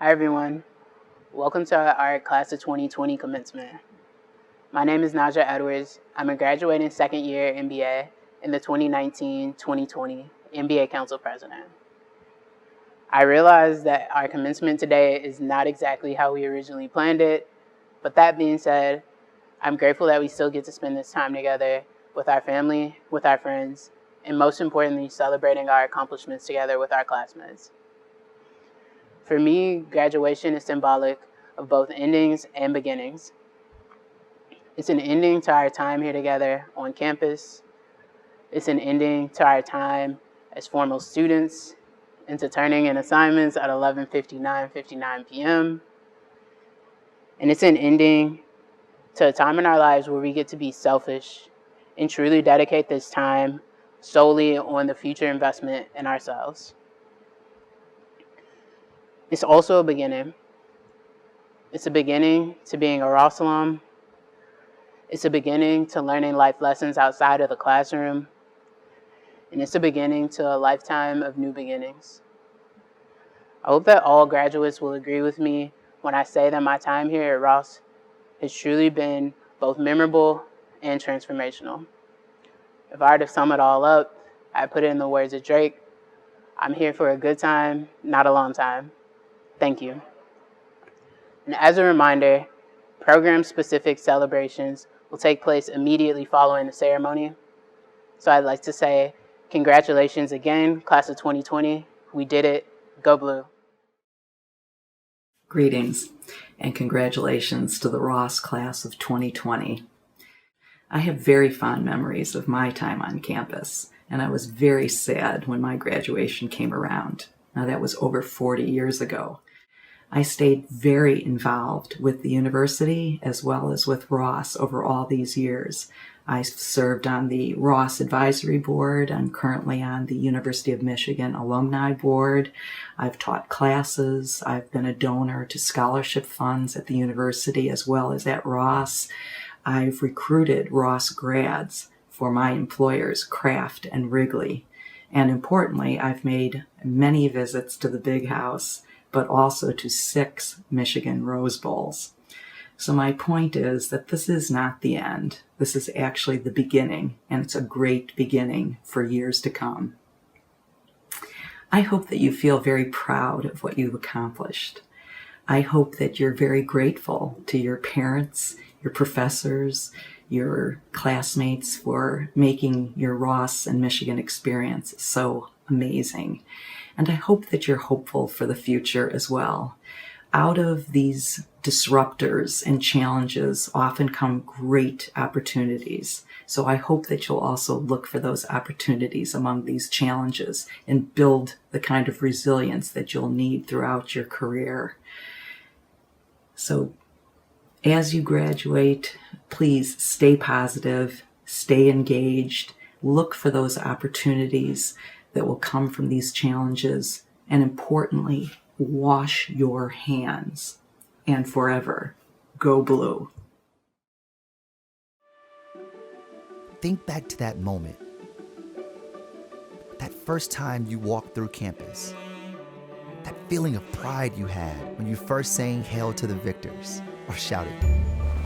Hi everyone, welcome to our Class of 2020 Commencement. My name is Naja Edwards. I'm a graduating second year MBA and the 2019-2020 MBA Council President. I realize that our commencement today is not exactly how we originally planned it, but that being said, I'm grateful that we still get to spend this time together with our family, with our friends, and most importantly, celebrating our accomplishments together with our classmates. For me, graduation is symbolic of both endings and beginnings. It's an ending to our time here together on campus. It's an ending to our time as formal students into turning in assignments at 11:59 p.m. And it's an ending to a time in our lives where we get to be selfish and truly dedicate this time solely on the future investment in ourselves. It's also a beginning. It's a beginning to being a Ross alum. It's a beginning to learning life lessons outside of the classroom. And it's a beginning to a lifetime of new beginnings. I hope that all graduates will agree with me when I say that my time here at Ross has truly been both memorable and transformational. If I were to sum it all up, I put it in the words of Drake: I'm here for a good time, not a long time. Thank you. And as a reminder, program-specific celebrations will take place immediately following the ceremony. So I'd like to say congratulations again, Class of 2020. We did it. Go Blue. Greetings and congratulations to the Ross Class of 2020. I have very fond memories of my time on campus, and I was very sad when my graduation came around. Now that was over 40 years ago. I stayed very involved with the university as well as with Ross over all these years. I served on the Ross Advisory Board. I'm currently on the University of Michigan Alumni Board. I've taught classes. I've been a donor to scholarship funds at the university as well as at Ross. I've recruited Ross grads for my employers, Kraft and Wrigley. And importantly, I've made many visits to the Big House, but also to 6 Michigan Rose Bowls. So my point is that this is not the end. This is actually the beginning, and it's a great beginning for years to come. I hope that you feel very proud of what you've accomplished. I hope that you're very grateful to your parents, your professors, your classmates for making your Ross and Michigan experience so amazing. And I hope that you're hopeful for the future as well. Out of these disruptors and challenges often come great opportunities. So I hope that you'll also look for those opportunities among these challenges and build the kind of resilience that you'll need throughout your career. So as you graduate, please stay positive, stay engaged, look for those opportunities that will come from these challenges, and importantly, wash your hands. And forever, go Blue. Think back to that moment. That first time you walked through campus. That feeling of pride you had when you first sang Hail to the Victors or shouted,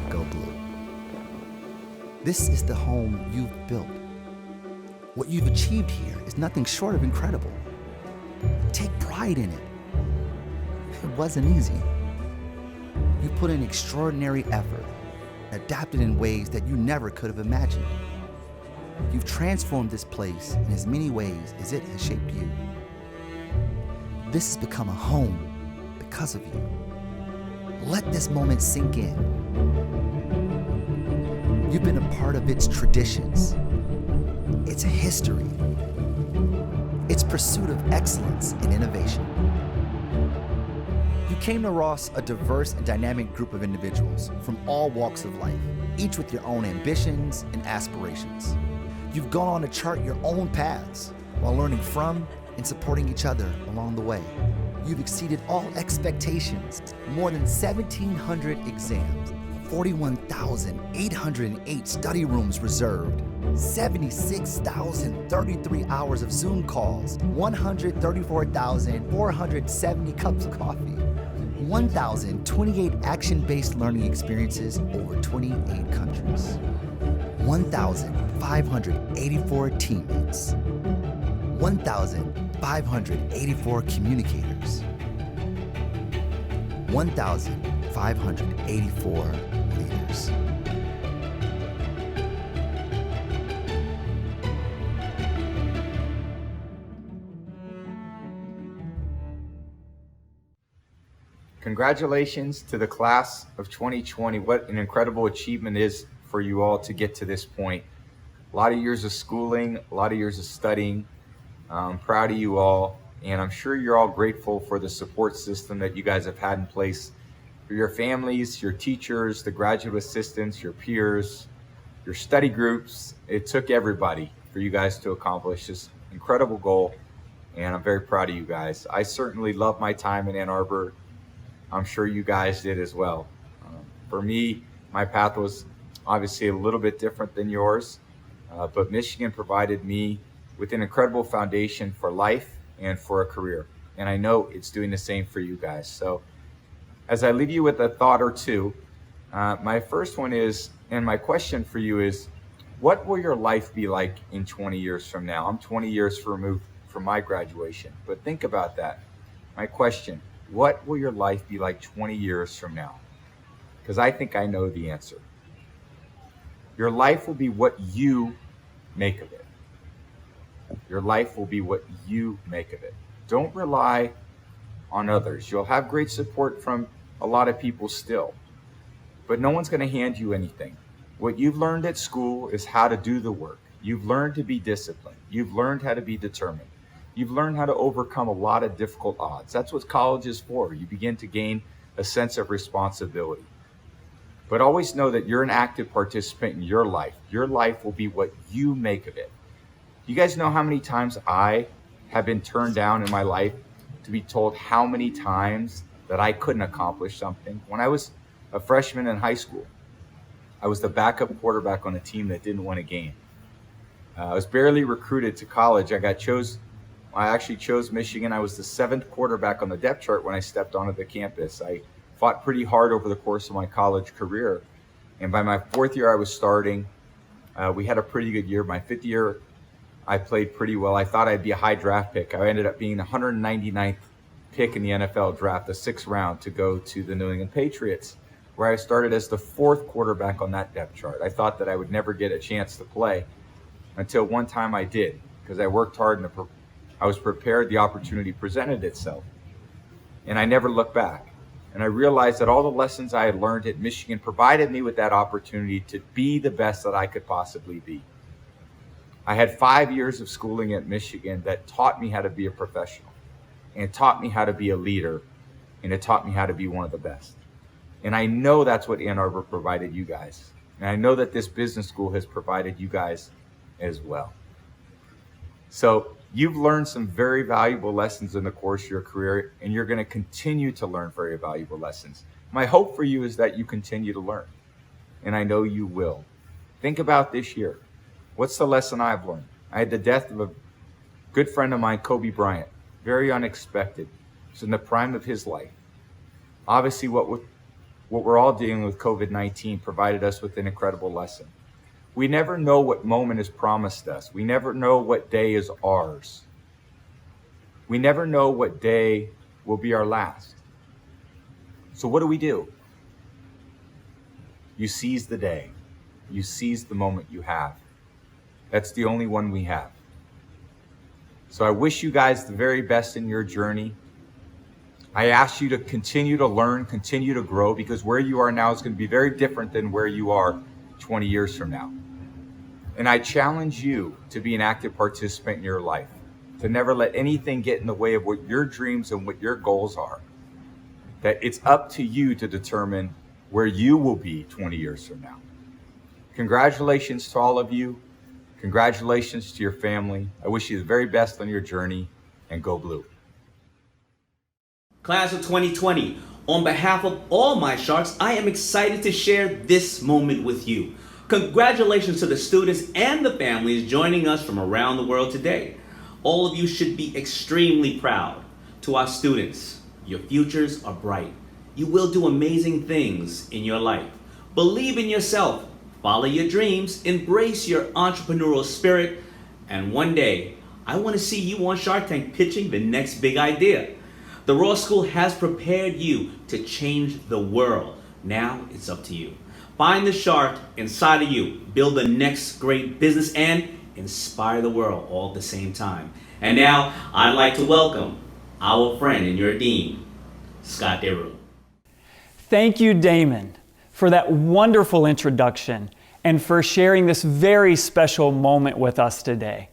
Go Blue. This is the home you've built. What you've achieved here is nothing short of incredible. Take pride in it. It wasn't easy. You put in extraordinary effort, adapted in ways that you never could have imagined. You've transformed this place in as many ways as it has shaped you. This has become a home because of you. Let this moment sink in. You've been a part of its traditions, its history, its pursuit of excellence and innovation. You came to Ross a diverse and dynamic group of individuals from all walks of life, each with your own ambitions and aspirations. You've gone on to chart your own paths while learning from and supporting each other along the way. You've exceeded all expectations, more than 1,700 exams, 41,808 study rooms reserved, 76,033 hours of Zoom calls, 134,470 cups of coffee, 1,028 action-based learning experiences over 28 countries. 1,584 teammates. 1,584 communicators. 1,584 leaders. Congratulations to the class of 2020. What an incredible achievement it is for you all to get to this point. A lot of years of schooling, a lot of years of studying. I'm proud of you all, and I'm sure you're all grateful for the support system that you guys have had in place for your families, your teachers, the graduate assistants, your peers, your study groups. It took everybody for you guys to accomplish this incredible goal, and I'm very proud of you guys. I certainly love my time in Ann Arbor. I'm sure you guys did as well. For me, my path was obviously a little bit different than yours, but Michigan provided me with an incredible foundation for life and for a career. And I know it's doing the same for you guys. So as I leave you with a thought or two, my first one is, and my question for you is, what will your life be like in 20 years from now? I'm 20 years removed from my graduation, but think about that. My question, what will your life be like 20 years from now? Because I think I know the answer. Your life will be what you make of it. Your life will be what you make of it. Don't rely on others. You'll have great support from a lot of people still, but no one's going to hand you anything. What you've learned at school is how to do the work. You've learned to be disciplined. You've learned how to be determined. You've learned how to overcome a lot of difficult odds. That's what college is for. You begin to gain a sense of responsibility. But always know that you're an active participant in your life. Your life will be what you make of it. You guys know how many times I have been turned down in my life to be told how many times that I couldn't accomplish something? When I was a freshman in high school, I was the backup quarterback on a team that didn't win a game. I was barely recruited to college. I actually chose Michigan. I was the 7th quarterback on the depth chart when I stepped onto the campus. I fought pretty hard over the course of my college career. And by my 4th year, I was starting. We had a pretty good year. My 5th year, I played pretty well. I thought I'd be a high draft pick. I ended up being the 199th pick in the NFL draft, the 6th round, to go to the New England Patriots, where I started as the 4th quarterback on that depth chart. I thought that I would never get a chance to play until one time I did, because I worked hard and I was prepared. The opportunity presented itself, and I never looked back. And I realized that all the lessons I had learned at Michigan provided me with that opportunity to be the best that I could possibly be. I had 5 years of schooling at Michigan that taught me how to be a professional, and it taught me how to be a leader, and it taught me how to be one of the best. And I know that's what Ann Arbor provided you guys. And I know that this business school has provided you guys as well. So you've learned some very valuable lessons in the course of your career, and you're going to continue to learn very valuable lessons. My hope for you is that you continue to learn, and I know you will. Think about this year. What's the lesson I've learned? I had the death of a good friend of mine, Kobe Bryant. Very unexpected. It was in the prime of his life. Obviously, what we're all dealing with, COVID-19, provided us with an incredible lesson. We never know what moment is promised us. We never know what day is ours. We never know what day will be our last. So what do? You seize the day. You seize the moment you have. That's the only one we have. So I wish you guys the very best in your journey. I ask you to continue to learn, continue to grow, because where you are now is going to be very different than where you are 20 years from now. And I challenge you to be an active participant in your life, to never let anything get in the way of what your dreams and what your goals are. That it's up to you to determine where you will be 20 years from now. Congratulations to all of you. Congratulations to your family. I wish you the very best on your journey, and go blue. Class of 2020, on behalf of all my Sharks, I am excited to share this moment with you. Congratulations to the students and the families joining us from around the world today. All of you should be extremely proud. To our students, your futures are bright. You will do amazing things in your life. Believe in yourself, follow your dreams, embrace your entrepreneurial spirit, and one day, I want to see you on Shark Tank pitching the next big idea. The Ross School has prepared you to change the world. Now it's up to you. Find the shark inside of you, build the next great business, and inspire the world all at the same time. And now, I'd like to welcome our friend and your dean, Scott Deru. Thank you, Damon, for that wonderful introduction and for sharing this very special moment with us today.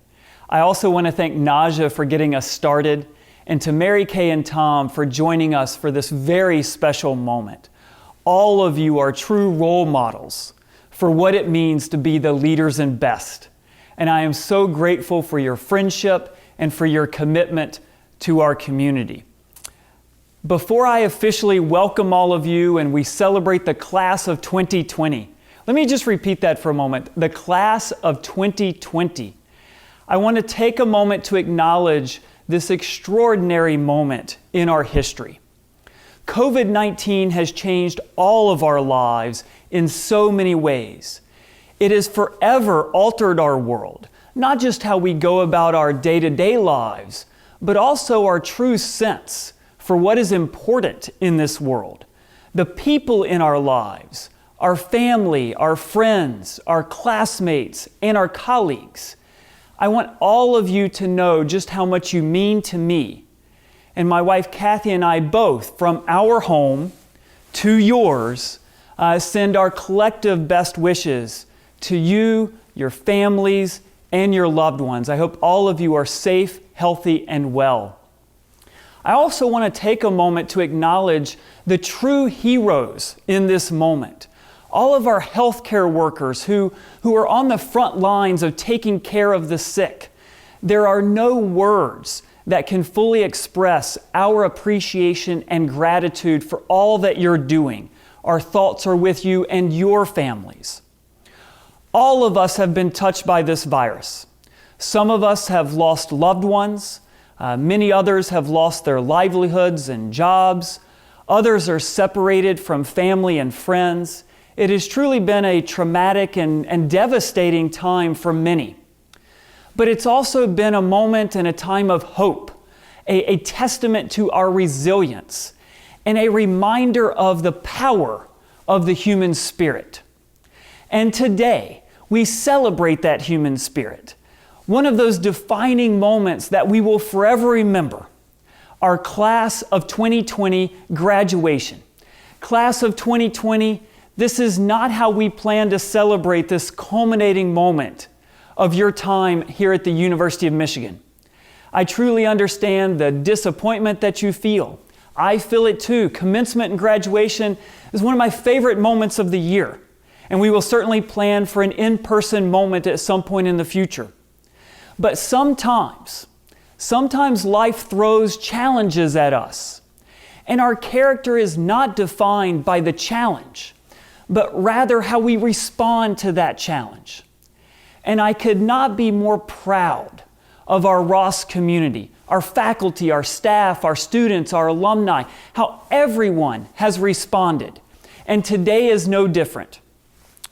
I also want to thank Naja for getting us started, and to Mary Kay and Tom for joining us for this very special moment. All of you are true role models for what it means to be the leaders and best. And I am so grateful for your friendship and for your commitment to our community. Before I officially welcome all of you and we celebrate the class of 2020, let me just repeat that for a moment. The class of 2020. I want to take a moment to acknowledge this extraordinary moment in our history. COVID-19 has changed all of our lives in so many ways. It has forever altered our world, not just how we go about our day-to-day lives, but also our true sense for what is important in this world. The people in our lives, our family, our friends, our classmates, and our colleagues. I want all of you to know just how much you mean to me. And my wife Kathy and I both, from our home to yours, send our collective best wishes to you, your families, and your loved ones. I hope all of you are safe, healthy, and well. I also want to take a moment to acknowledge the true heroes in this moment. All of our healthcare workers who are on the front lines of taking care of the sick. There are no words that can fully express our appreciation and gratitude for all that you're doing. Our thoughts are with you and your families. All of us have been touched by this virus. Some of us have lost loved ones. Many others have lost their livelihoods and jobs. Others are separated from family and friends. It has truly been a traumatic and devastating time for many. But it's also been a moment and a time of hope, a testament to our resilience, and a reminder of the power of the human spirit. And today, we celebrate that human spirit, one of those defining moments that we will forever remember, our class of 2020 graduation. Class of 2020, this is not how we plan to celebrate this culminating moment of your time here at the University of Michigan. I truly understand the disappointment that you feel. I feel it too. Commencement and graduation is one of my favorite moments of the year, and we will certainly plan for an in-person moment at some point in the future. But sometimes life throws challenges at us, and our character is not defined by the challenge, but rather how we respond to that challenge. And I could not be more proud of our Ross community, our faculty, our staff, our students, our alumni, how everyone has responded. And today is no different.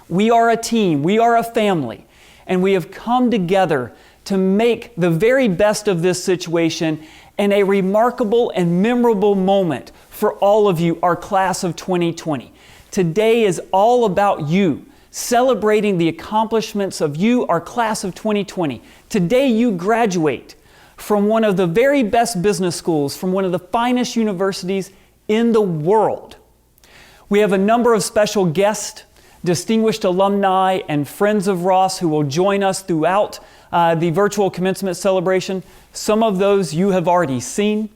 We are a team, we are a family, and we have come together to make the very best of this situation and a remarkable and memorable moment for all of you, our class of 2020. Today is all about you, celebrating the accomplishments of you, our class of 2020. Today you graduate from one of the very best business schools, from one of the finest universities in the world. We have a number of special guests, distinguished alumni and friends of Ross who will join us throughout the virtual commencement celebration. Some of those you have already seen.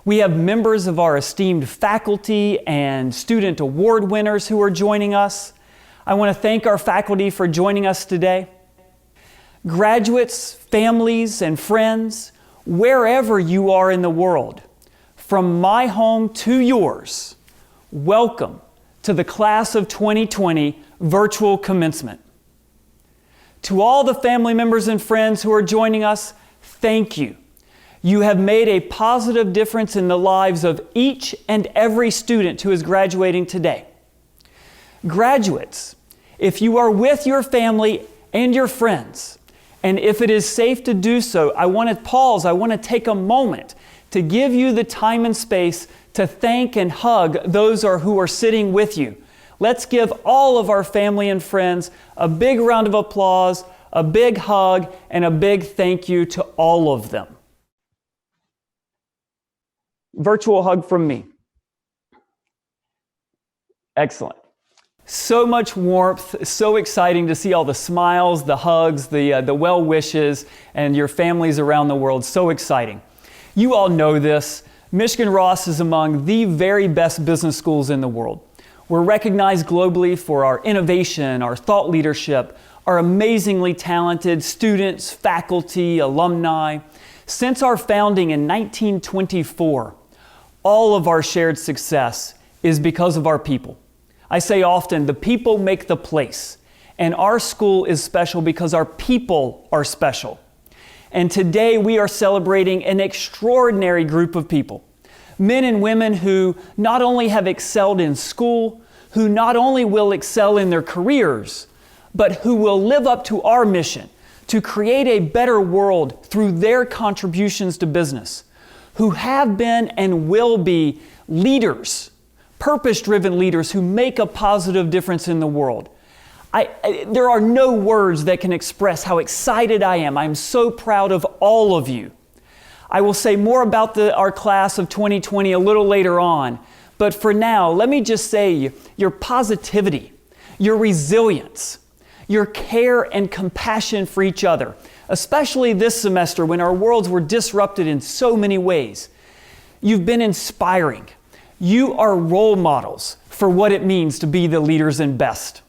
We have members of our esteemed faculty and student award winners who are joining us. I want to thank our faculty for joining us today. Graduates, families, and friends, wherever you are in the world, from my home to yours, welcome to the class of 2020 virtual commencement. To all the family members and friends who are joining us, thank you. You have made a positive difference in the lives of each and every student who is graduating today. Graduates, if you are with your family and your friends, and if it is safe to do so, I want to pause, I want to take a moment to give you the time and space to thank and hug those who are sitting with you. Let's give all of our family and friends a big round of applause, a big hug, and a big thank you to all of them. Virtual hug from me. Excellent. So much warmth, so exciting to see all the smiles, the hugs, the well wishes, and your families around the world. So exciting. You all know this. Michigan Ross is among the very best business schools in the world. We're recognized globally for our innovation, our thought leadership, our amazingly talented students, faculty, alumni. Since our founding in 1924, all of our shared success is because of our people. I say often, the people make the place, and our school is special because our people are special. And today we are celebrating an extraordinary group of people, men and women who not only have excelled in school, who not only will excel in their careers, but who will live up to our mission to create a better world through their contributions to business, who have been and will be leaders, purpose-driven leaders who make a positive difference in the world. There are no words that can express how excited I am. I'm so proud of all of you. I will say more about our class of 2020 a little later on, but for now, let me just say your positivity, your resilience, your care and compassion for each other, especially this semester when our worlds were disrupted in so many ways. You've been inspiring. You are role models for what it means to be the leaders and best.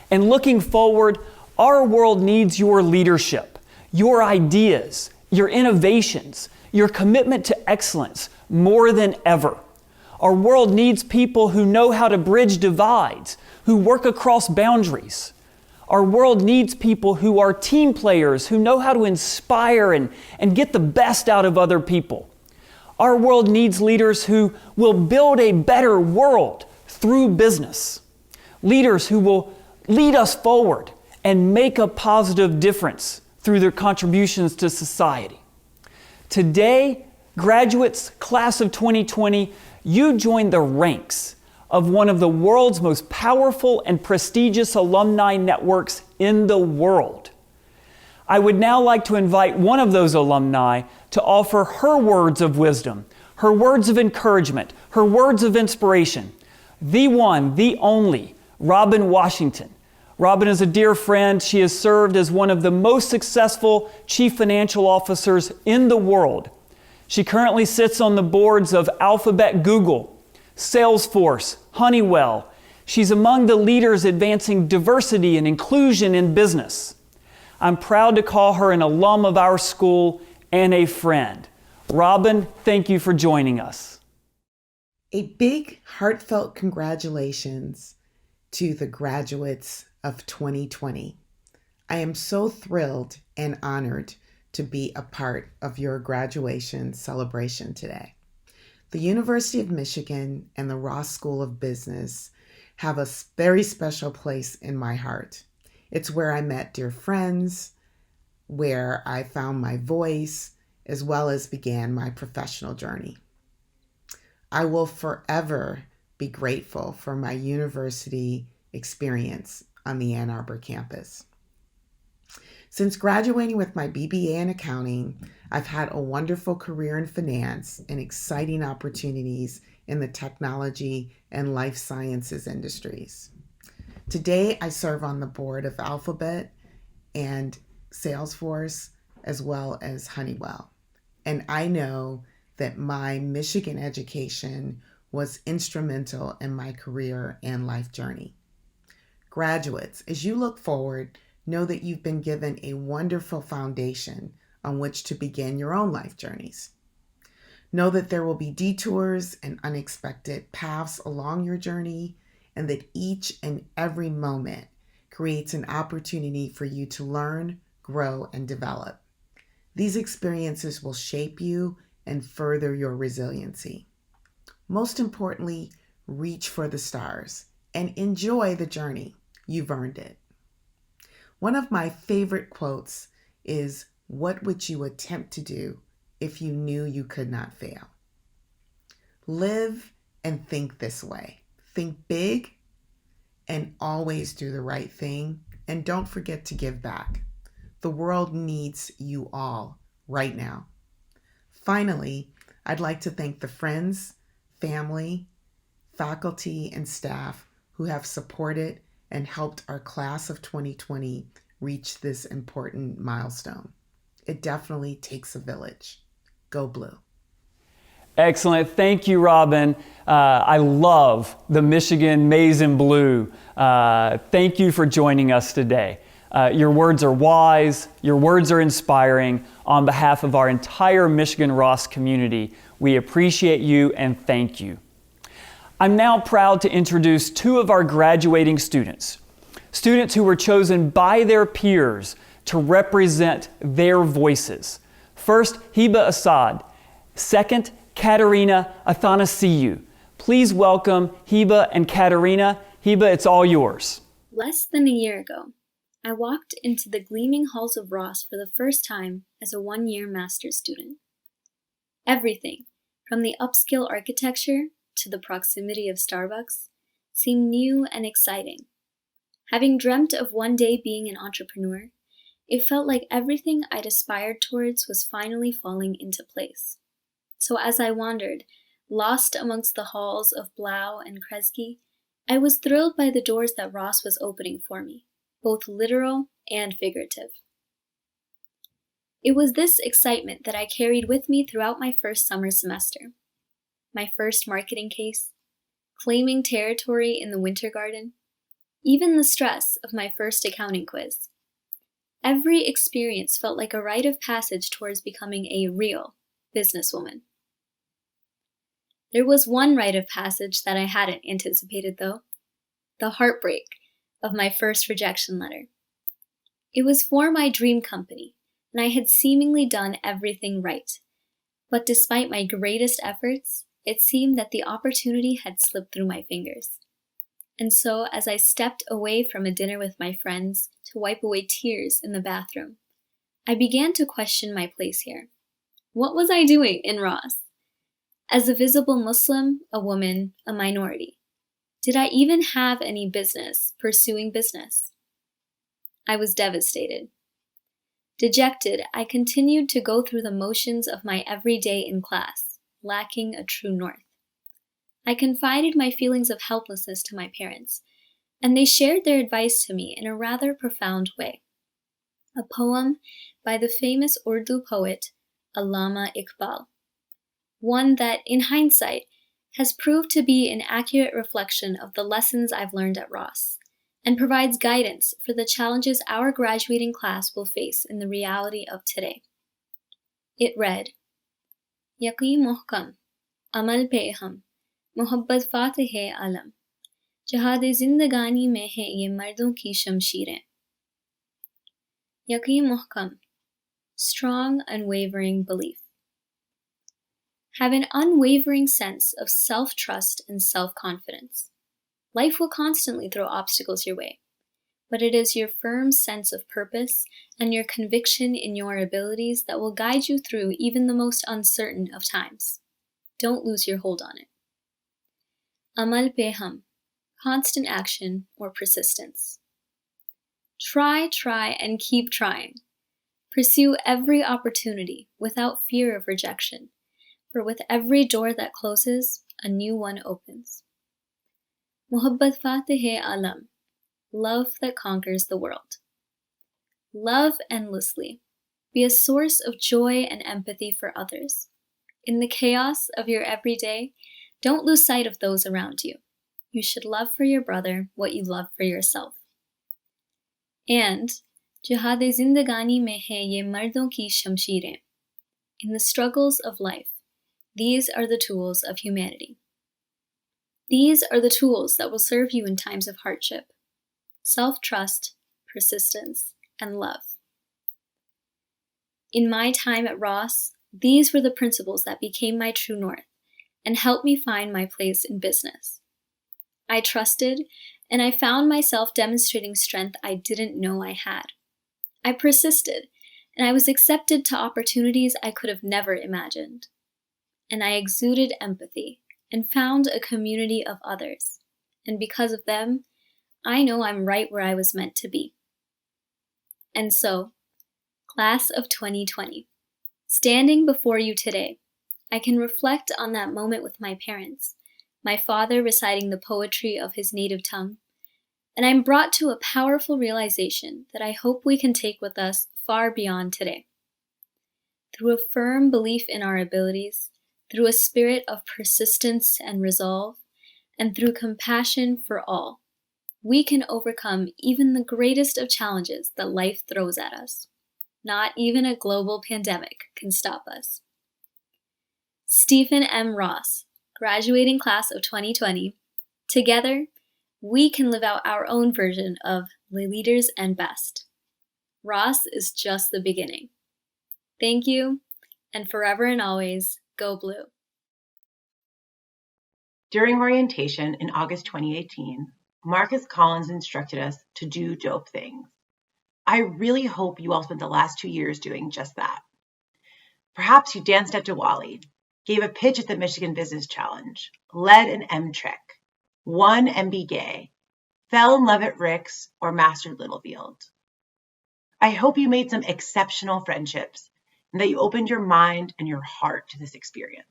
And looking forward, our world needs your leadership, your ideas, your innovations, your commitment to excellence more than ever. Our world needs people who know how to bridge divides, who work across boundaries. Our world needs people who are team players, who know how to inspire and get the best out of other people. Our world needs leaders who will build a better world through business. Leaders who will lead us forward and make a positive difference through their contributions to society. Today, graduates, class of 2020, you join the ranks of one of the world's most powerful and prestigious alumni networks in the world. I would now like to invite one of those alumni to offer her words of wisdom, her words of encouragement, her words of inspiration. The one, the only, Robin Washington. Robin is a dear friend. She has served as one of the most successful chief financial officers in the world. She currently sits on the boards of Alphabet, Google, Salesforce, Honeywell. She's among the leaders advancing diversity and inclusion in business. I'm proud to call her an alum of our school and a friend. Robin, thank you for joining us. A big, heartfelt congratulations to the graduates of 2020. I am so thrilled and honored to be a part of your graduation celebration today. The University of Michigan and the Ross School of Business have a very special place in my heart. It's where I met dear friends, where I found my voice, as well as began my professional journey. I will forever be grateful for my university experience on the Ann Arbor campus. Since graduating with my BBA in accounting, I've had a wonderful career in finance and exciting opportunities in the technology and life sciences industries. Today, I serve on the board of Alphabet and Salesforce, as well as Honeywell. And I know that my Michigan education was instrumental in my career and life journey. Graduates, as you look forward, know that you've been given a wonderful foundation on which to begin your own life journeys. Know that there will be detours and unexpected paths along your journey, and that each and every moment creates an opportunity for you to learn, grow, and develop. These experiences will shape you and further your resiliency. Most importantly, reach for the stars and enjoy the journey. You've earned it. One of my favorite quotes is, "What would you attempt to do if you knew you could not fail?" Live and think this way. Think big and always do the right thing. And don't forget to give back. The world needs you all right now. Finally, I'd like to thank the friends, family, faculty, and staff who have supported and helped our class of 2020 reach this important milestone. It definitely takes a village. Go Blue. Excellent. Thank you, Robin. I love the Michigan Maize and Blue. Thank you for joining us today. Your words are wise. Your words are inspiring. On behalf of our entire Michigan Ross community, we appreciate you and thank you. I'm now proud to introduce two of our graduating students who were chosen by their peers to represent their voices. First, Hiba Assad. Second, Katerina Athanasiou. Please welcome Hiba and Katerina. Hiba, it's all yours. Less than a year ago, I walked into the gleaming halls of Ross for the first time as a one-year master's student. Everything, from the upscale architecture to the proximity of Starbucks, seemed new and exciting. Having dreamt of one day being an entrepreneur, it felt like everything I'd aspired towards was finally falling into place. So as I wandered, lost amongst the halls of Blau and Kresge, I was thrilled by the doors that Ross was opening for me, both literal and figurative. It was this excitement that I carried with me throughout my first summer semester. My first marketing case, claiming territory in the Winter Garden, even the stress of my first accounting quiz. Every experience felt like a rite of passage towards becoming a real businesswoman. There was one rite of passage that I hadn't anticipated, though: the heartbreak of my first rejection letter. It was for my dream company, and I had seemingly done everything right. But despite my greatest efforts, it seemed that the opportunity had slipped through my fingers. And so, as I stepped away from a dinner with my friends to wipe away tears in the bathroom, I began to question my place here. What was I doing in Ross? As a visible Muslim, a woman, a minority, did I even have any business pursuing business? I was devastated. Dejected, I continued to go through the motions of my everyday in class, lacking a true north. I confided my feelings of helplessness to my parents, and they shared their advice to me in a rather profound way. A poem by the famous Urdu poet Allama Iqbal, one that, in hindsight, has proved to be an accurate reflection of the lessons I've learned at Ross, and provides guidance for the challenges our graduating class will face in the reality of today. It read, Yaqeen muhkam, amal pe hum, mohabbat fateh hai alum, jihad-e zindagani mein hai ye mardon ki shamshirein. Yaqeen muhkam, strong, unwavering belief. Have an unwavering sense of self-trust and self-confidence. Life will constantly throw obstacles your way, but it is your firm sense of purpose and your conviction in your abilities that will guide you through even the most uncertain of times. Don't lose your hold on it. Amal pe hum, constant action or persistence. Try, and keep trying. Pursue every opportunity without fear of rejection, for with every door that closes, a new one opens. Muhabbat fateh hai alum, love that conquers the world. Love endlessly. Be a source of joy and empathy for others. In the chaos of your everyday, don't lose sight of those around you. You should love for your brother what you love for yourself. And jihad-e zindagani mein hai ye mardon ki shamshirein. In the struggles of life, these are the tools of humanity. These are the tools that will serve you in times of hardship: self-trust, persistence, and love. In my time at Ross, these were the principles that became my true north and helped me find my place in business. I trusted, and I found myself demonstrating strength I didn't know I had. I persisted, and I was accepted to opportunities I could have never imagined. And I exuded empathy and found a community of others. And because of them, I know I'm right where I was meant to be. And so, Class of 2020, standing before you today, I can reflect on that moment with my parents, my father reciting the poetry of his native tongue, and I'm brought to a powerful realization that I hope we can take with us far beyond today. Through a firm belief in our abilities, through a spirit of persistence and resolve, and through compassion for all, we can overcome even the greatest of challenges that life throws at us. Not even a global pandemic can stop us. Stephen M. Ross, graduating class of 2020, together, we can live out our own version of the leaders and best. Ross is just the beginning. Thank you, and forever and always, go blue. During orientation in August 2018, Marcus Collins instructed us to do dope things. I really hope you all spent the last 2 years doing just that. Perhaps you danced at Diwali, gave a pitch at the Michigan Business Challenge, led an M-Trek, won MB Gay, fell in love at Rick's, or mastered Littlefield. I hope you made some exceptional friendships and that you opened your mind and your heart to this experience.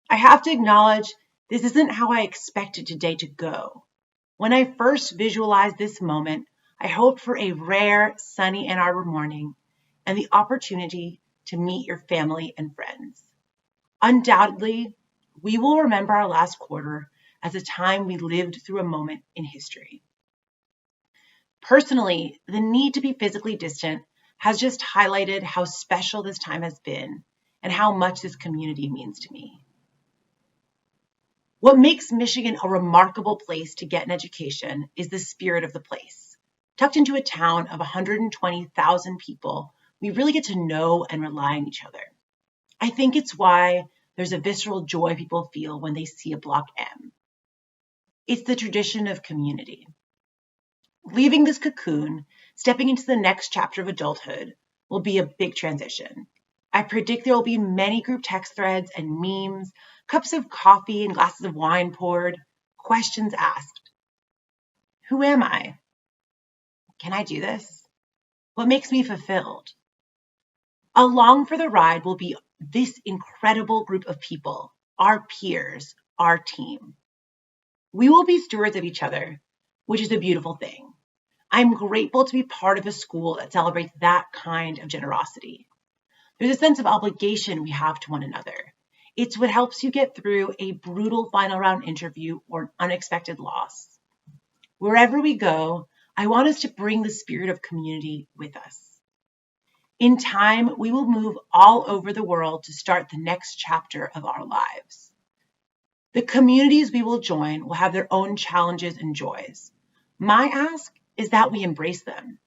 I have to acknowledge this isn't how I expected today to go. When I first visualized this moment, I hoped for a rare, sunny Ann Arbor morning and the opportunity to meet your family and friends. Undoubtedly, we will remember our last quarter as a time we lived through a moment in history. Personally, the need to be physically distant has just highlighted how special this time has been and how much this community means to me. What makes Michigan a remarkable place to get an education is the spirit of the place. Tucked into a town of 120,000 people, we really get to know and rely on each other. I think it's why there's a visceral joy people feel when they see a Block M. It's the tradition of community. Leaving this cocoon, stepping into the next chapter of adulthood, will be a big transition. I predict there will be many group text threads and memes, cups of coffee and glasses of wine poured, questions asked. Who am I? Can I do this? What makes me fulfilled? Along for the ride will be this incredible group of people, our peers, our team. We will be stewards of each other, which is a beautiful thing. I'm grateful to be part of a school that celebrates that kind of generosity. There's a sense of obligation we have to one another. It's what helps you get through a brutal final round interview or an unexpected loss. Wherever we go, I want us to bring the spirit of community with us. In time, we will move all over the world to start the next chapter of our lives. The communities we will join will have their own challenges and joys. My ask is that we embrace them,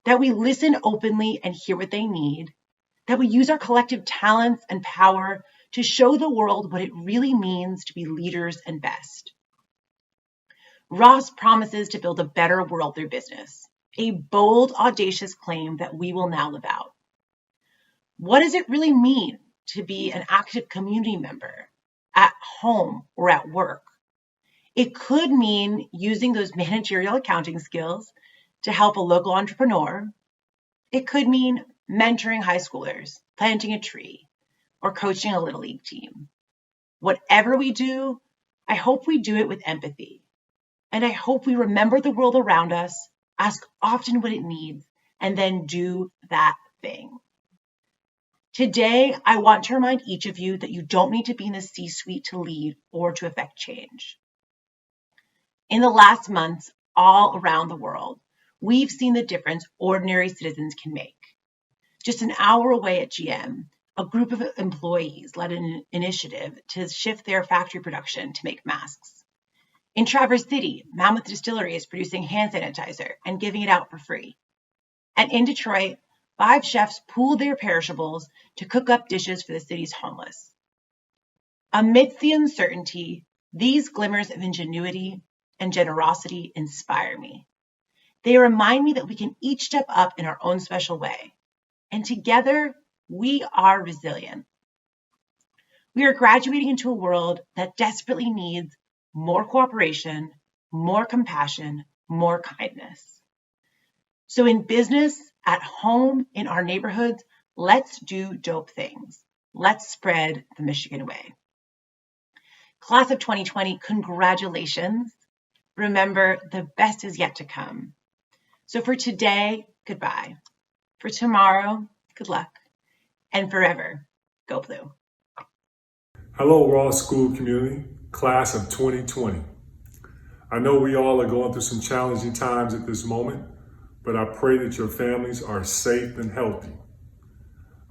that we listen openly and hear what they need, that we use our collective talents and power to show the world what it really means to be leaders and best. Ross promises to build a better world through business, a bold, audacious claim that we will now live out. What does it really mean to be an active community member at home or at work? It could mean using those managerial accounting skills to help a local entrepreneur. It could mean mentoring high schoolers, planting a tree, or coaching a little league team. Whatever we do, I hope we do it with empathy. And I hope we remember the world around us, ask often what it needs, and then do that thing. Today, I want to remind each of you that you don't need to be in the C-suite to lead or to affect change. In the last months, all around the world, we've seen the difference ordinary citizens can make. Just an hour away at GM, a group of employees led an initiative to shift their factory production to make masks. In Traverse City, Mammoth Distillery is producing hand sanitizer and giving it out for free. And in Detroit, 5 chefs pooled their perishables to cook up dishes for the city's homeless. Amidst the uncertainty, these glimmers of ingenuity and generosity inspire me. They remind me that we can each step up in our own special way, and together we are resilient. We are graduating into a world that desperately needs more cooperation, more compassion, more kindness. So in business, at home, in our neighborhoods, let's do dope things. Let's spread the Michigan way. Class of 2020, congratulations. Remember, the best is yet to come. So for today, goodbye. For tomorrow, good luck. And forever, go blue. Hello, Ross School community, class of 2020. I know we all are going through some challenging times at this moment, but I pray that your families are safe and healthy.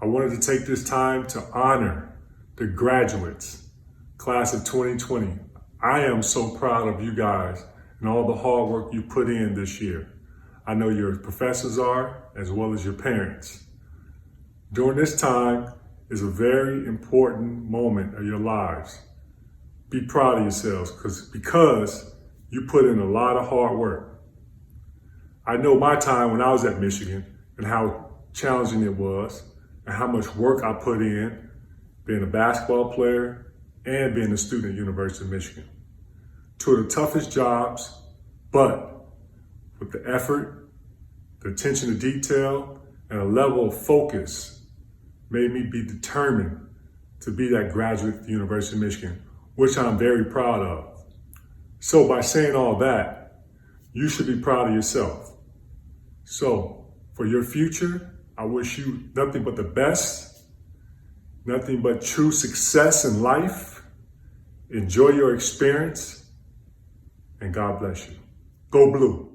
I wanted to take this time to honor the graduates, class of 2020. I am so proud of you guys and all the hard work you put in this year. I know your professors are, as well as your parents. During this time is a very important moment of your lives. Be proud of yourselves because you put in a lot of hard work. I know my time when I was at Michigan and how challenging it was and how much work I put in being a basketball player and being a student at University of Michigan. Two of the toughest jobs, but with the effort, the attention to detail, and a level of focus made me be determined to be that graduate at the University of Michigan, which I'm very proud of. So by saying all that, you should be proud of yourself. So for your future, I wish you nothing but the best, nothing but true success in life. Enjoy your experience, and God bless you. Go Blue.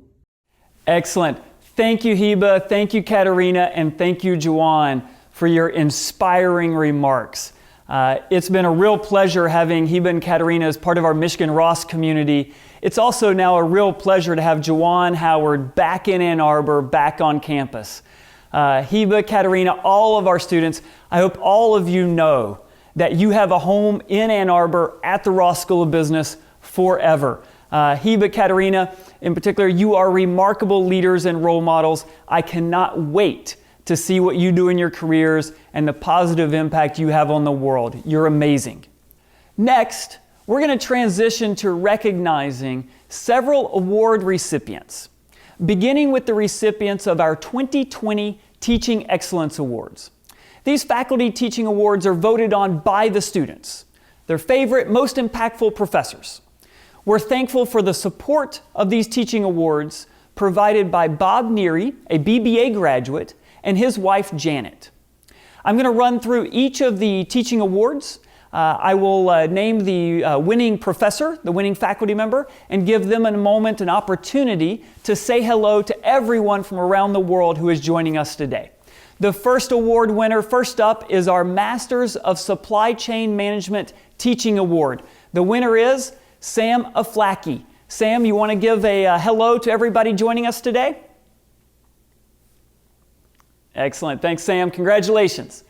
Excellent. Thank you, Heba. Thank you, Katerina. And thank you, Juwan, for your inspiring remarks. It's been a real pleasure having Heba and Katerina as part of our Michigan Ross community. It's also now a real pleasure to have Juwan Howard back in Ann Arbor, back on campus. Heba, Katerina, all of our students, I hope all of you know that you have a home in Ann Arbor at the Ross School of Business forever. Heba, Katerina, in particular, you are remarkable leaders and role models. I cannot wait to see what you do in your careers and the positive impact you have on the world. You're amazing. Next, we're going to transition to recognizing several award recipients, beginning with the recipients of our 2020 Teaching Excellence Awards. These faculty teaching awards are voted on by the students, their favorite, most impactful professors. We're thankful for the support of these teaching awards provided by Bob Neary, a BBA graduate, and his wife, Janet. I'm going to run through each of the teaching awards. I will name the winning professor, the winning faculty member, and give them in a moment an opportunity to say hello to everyone from around the world who is joining us today. The first award winner, first up, is our Masters of Supply Chain Management Teaching Award. The winner is Sam Aflaki. Sam, you want to give a hello to everybody joining us today? Excellent. Thanks, Sam. Congratulations.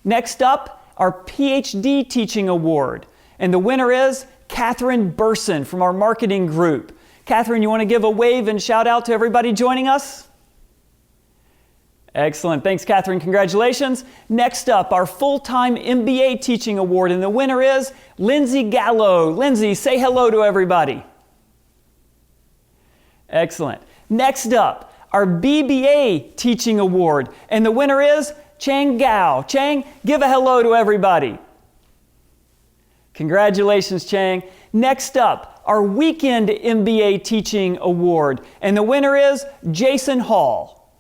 Next up, our PhD Teaching Award. And the winner is Catherine Burson from our marketing group. Catherine, you want to give a wave and shout out to everybody joining us? Excellent. Thanks, Catherine. Congratulations. Next up, our full-time MBA Teaching Award. And the winner is Lindsay Gallo. Lindsay, say hello to everybody. Excellent. Next up, our BBA Teaching Award. And the winner is Chang Gao. Chang, give a hello to everybody. Congratulations, Chang. Next up, our Weekend MBA Teaching Award. And the winner is Jason Hall.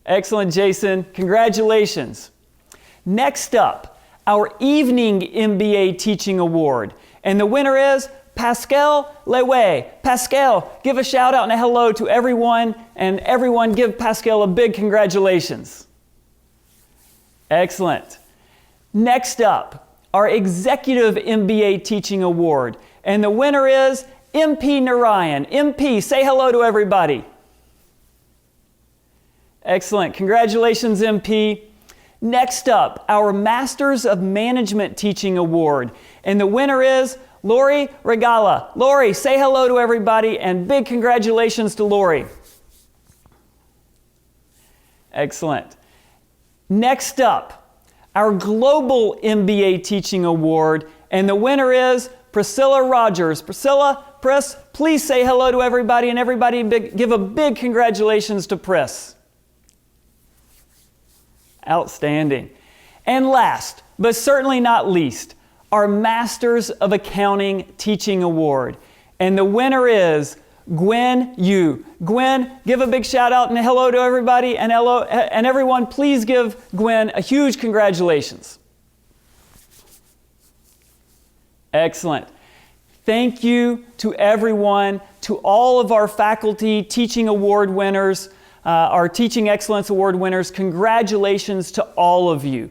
Excellent, Jason. Congratulations. Next up, our Evening MBA Teaching Award. And the winner is Pascal Lewe. Pascal, give a shout out and a hello to everyone, and everyone give Pascal a big congratulations. Excellent. Next up, our Executive MBA Teaching Award. And the winner is MP Narayan. MP, say hello to everybody. Excellent. Congratulations, MP. Next up, our Masters of Management Teaching Award. And the winner is Lori Regala. Lori, say hello to everybody and big congratulations to Lori. Excellent. Next up, our Global MBA Teaching Award. And the winner is Priscilla Rogers. Pris, please say hello to everybody and everybody give a big congratulations to Pris. Outstanding. And last, but certainly not least, our Masters of Accounting Teaching Award. And the winner is Gwen Yu. Gwen, give a big shout out and hello to everybody, and hello, and everyone, please give Gwen a huge congratulations. Excellent. Thank you to everyone, to all of our faculty teaching award winners, our Teaching Excellence Award winners. Congratulations to all of you.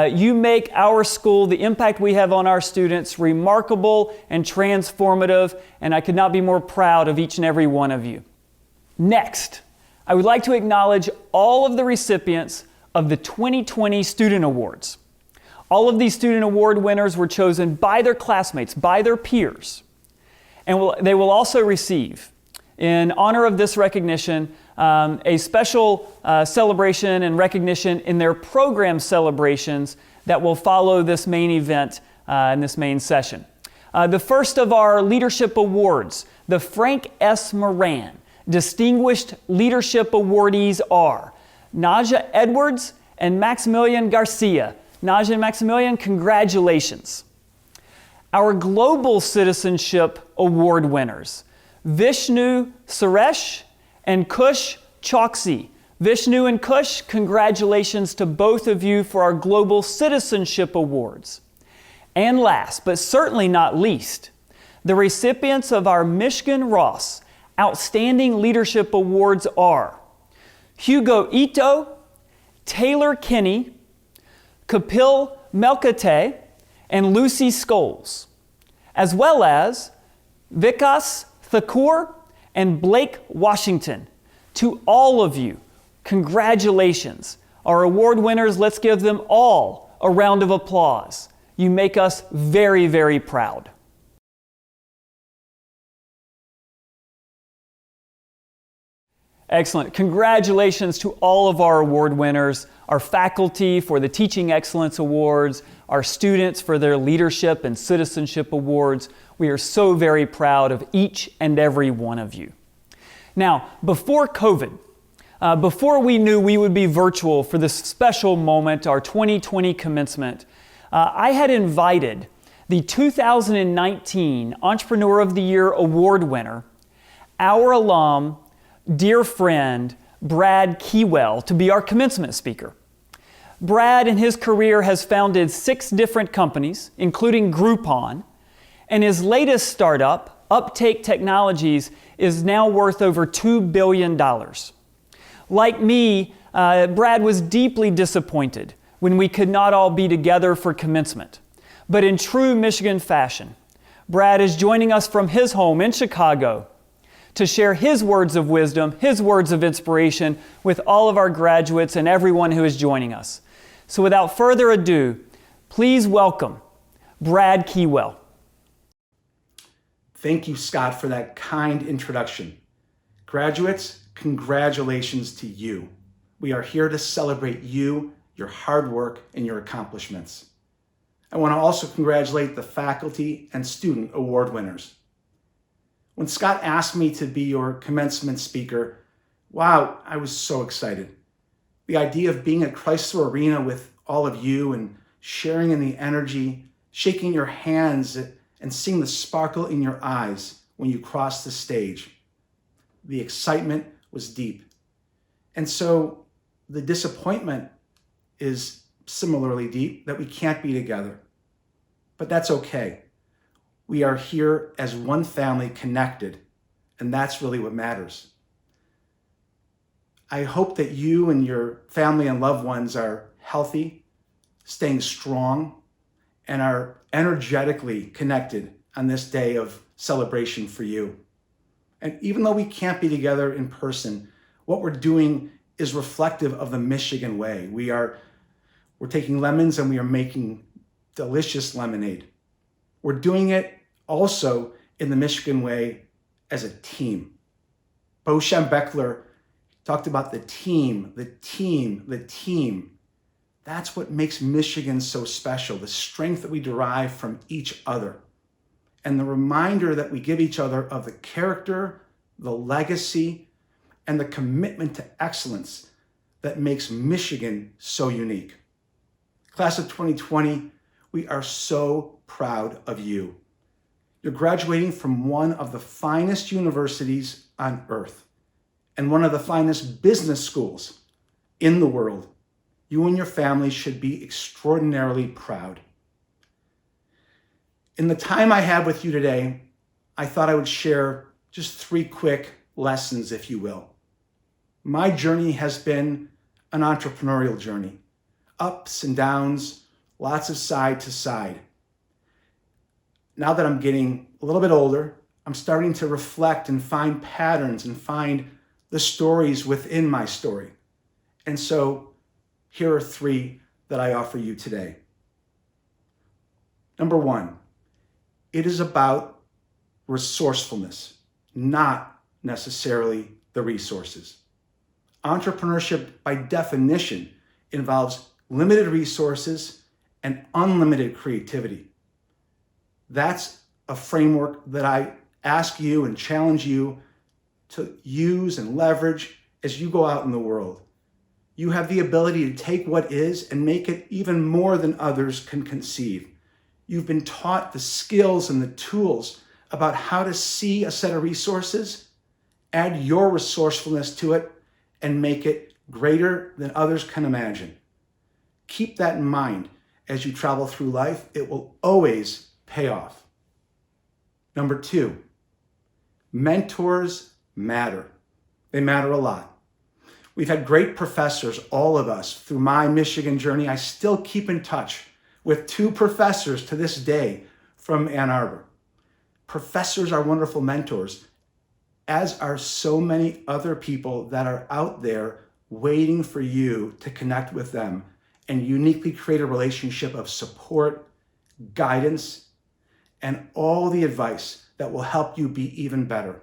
You make our school, the impact we have on our students, remarkable and transformative, and I could not be more proud of each and every one of you. Next, I would like to acknowledge all of the recipients of the 2020 Student Awards. All of these student award winners were chosen by their classmates, by their peers, and they will also receive, in honor of this recognition, a special celebration and recognition in their program celebrations that will follow this main event in this main session. The first of our leadership awards, the Frank S. Moran Distinguished Leadership Awardees are Naja Edwards and Maximilian Garcia. Naja and Maximilian, congratulations. Our Global Citizenship Award winners, Vishnu Suresh and Kush Choksi. Vishnu and Kush, congratulations to both of you for our Global Citizenship Awards. And last, but certainly not least, the recipients of our Michigan-Ross Outstanding Leadership Awards are Hugo Ito, Taylor Kinney, Kapil Melkate, and Lucy Scholes, as well as Vikas Thakur and Blake Washington. To all of you, congratulations. Our award winners, let's give them all a round of applause. You make us very, very proud. Excellent. Congratulations to all of our award winners, our faculty for the Teaching Excellence Awards, our students for their Leadership and Citizenship Awards. We are so very proud of each and every one of you. Now, before COVID, before we knew we would be virtual for this special moment, our 2020 commencement, I had invited the 2019 Entrepreneur of the Year Award winner, our alum, dear friend, Brad Keywell, to be our commencement speaker. Brad, in his career, has founded 6 different companies, including Groupon, and his latest startup, Uptake Technologies, is now worth over $2 billion. Like me, Brad was deeply disappointed when we could not all be together for commencement. But in true Michigan fashion, Brad is joining us from his home in Chicago to share his words of wisdom, his words of inspiration with all of our graduates and everyone who is joining us. So without further ado, please welcome Brad Keywell. Thank you, Scott, for that kind introduction. Graduates, congratulations to you. We are here to celebrate you, your hard work, and your accomplishments. I want to also congratulate the faculty and student award winners. When Scott asked me to be your commencement speaker, wow, I was so excited. The idea of being at Chrysler Arena with all of you and sharing in the energy, shaking your hands, and seeing the sparkle in your eyes when you crossed the stage. The excitement was deep. And so the disappointment is similarly deep that we can't be together. But that's okay. We are here as one family connected, and that's really what matters. I hope that you and your family and loved ones are healthy, staying strong, and are energetically connected on this day of celebration for you. And even though we can't be together in person, what we're doing is reflective of the Michigan way. We're taking lemons and we are making delicious lemonade. We're doing it also in the Michigan way as a team. Bo Schembechler talked about the team. That's what makes Michigan so special, the strength that we derive from each other, and the reminder that we give each other of the character, the legacy, and the commitment to excellence that makes Michigan so unique. Class of 2020, we are so proud of you. You're graduating from one of the finest universities on earth and one of the finest business schools in the world. You and your family should be extraordinarily proud. In the time I have with you today, I thought I would share just 3 quick lessons, if you will. My journey has been an entrepreneurial journey, ups and downs, lots of side to side. Now that I'm getting a little bit older, I'm starting to reflect and find patterns and find the stories within my story. And so here are 3 that I offer you today. Number 1, it is about resourcefulness, not necessarily the resources. Entrepreneurship, by definition, involves limited resources and unlimited creativity. That's a framework that I ask you and challenge you to use and leverage as you go out in the world. You have the ability to take what is and make it even more than others can conceive. You've been taught the skills and the tools about how to see a set of resources, add your resourcefulness to it, and make it greater than others can imagine. Keep that in mind as you travel through life. It will always pay off. Number 2, mentors matter. They matter a lot. We've had great professors, all of us, through my Michigan journey. I still keep in touch with 2 professors to this day from Ann Arbor. Professors are wonderful mentors, as are so many other people that are out there waiting for you to connect with them and uniquely create a relationship of support, guidance, and all the advice that will help you be even better.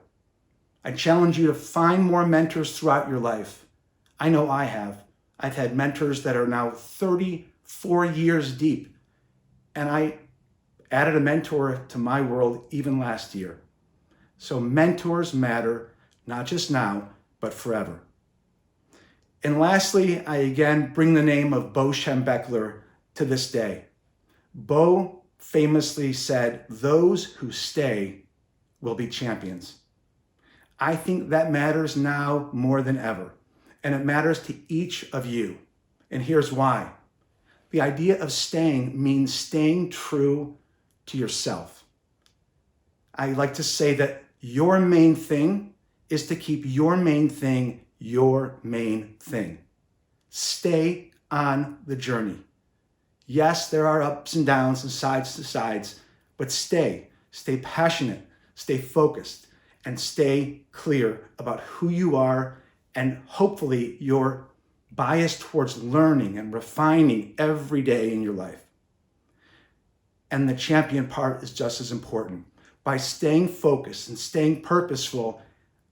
I challenge you to find more mentors throughout your life. I know I have. I've had mentors that are now 34 years deep, and I added a mentor to my world even last year. So mentors matter, not just now, but forever. And lastly, I again bring the name of Bo Schembechler to this day. Bo famously said, "Those who stay will be champions." I think that matters now more than ever, and it matters to each of you. And here's why. The idea of staying means staying true to yourself. I like to say that your main thing is to keep your main thing your main thing. Stay on the journey. Yes, there are ups and downs and sides to sides, but stay passionate, stay focused, and stay clear about who you are, and hopefully you're biased towards learning and refining every day in your life. And the champion part is just as important. By staying focused and staying purposeful,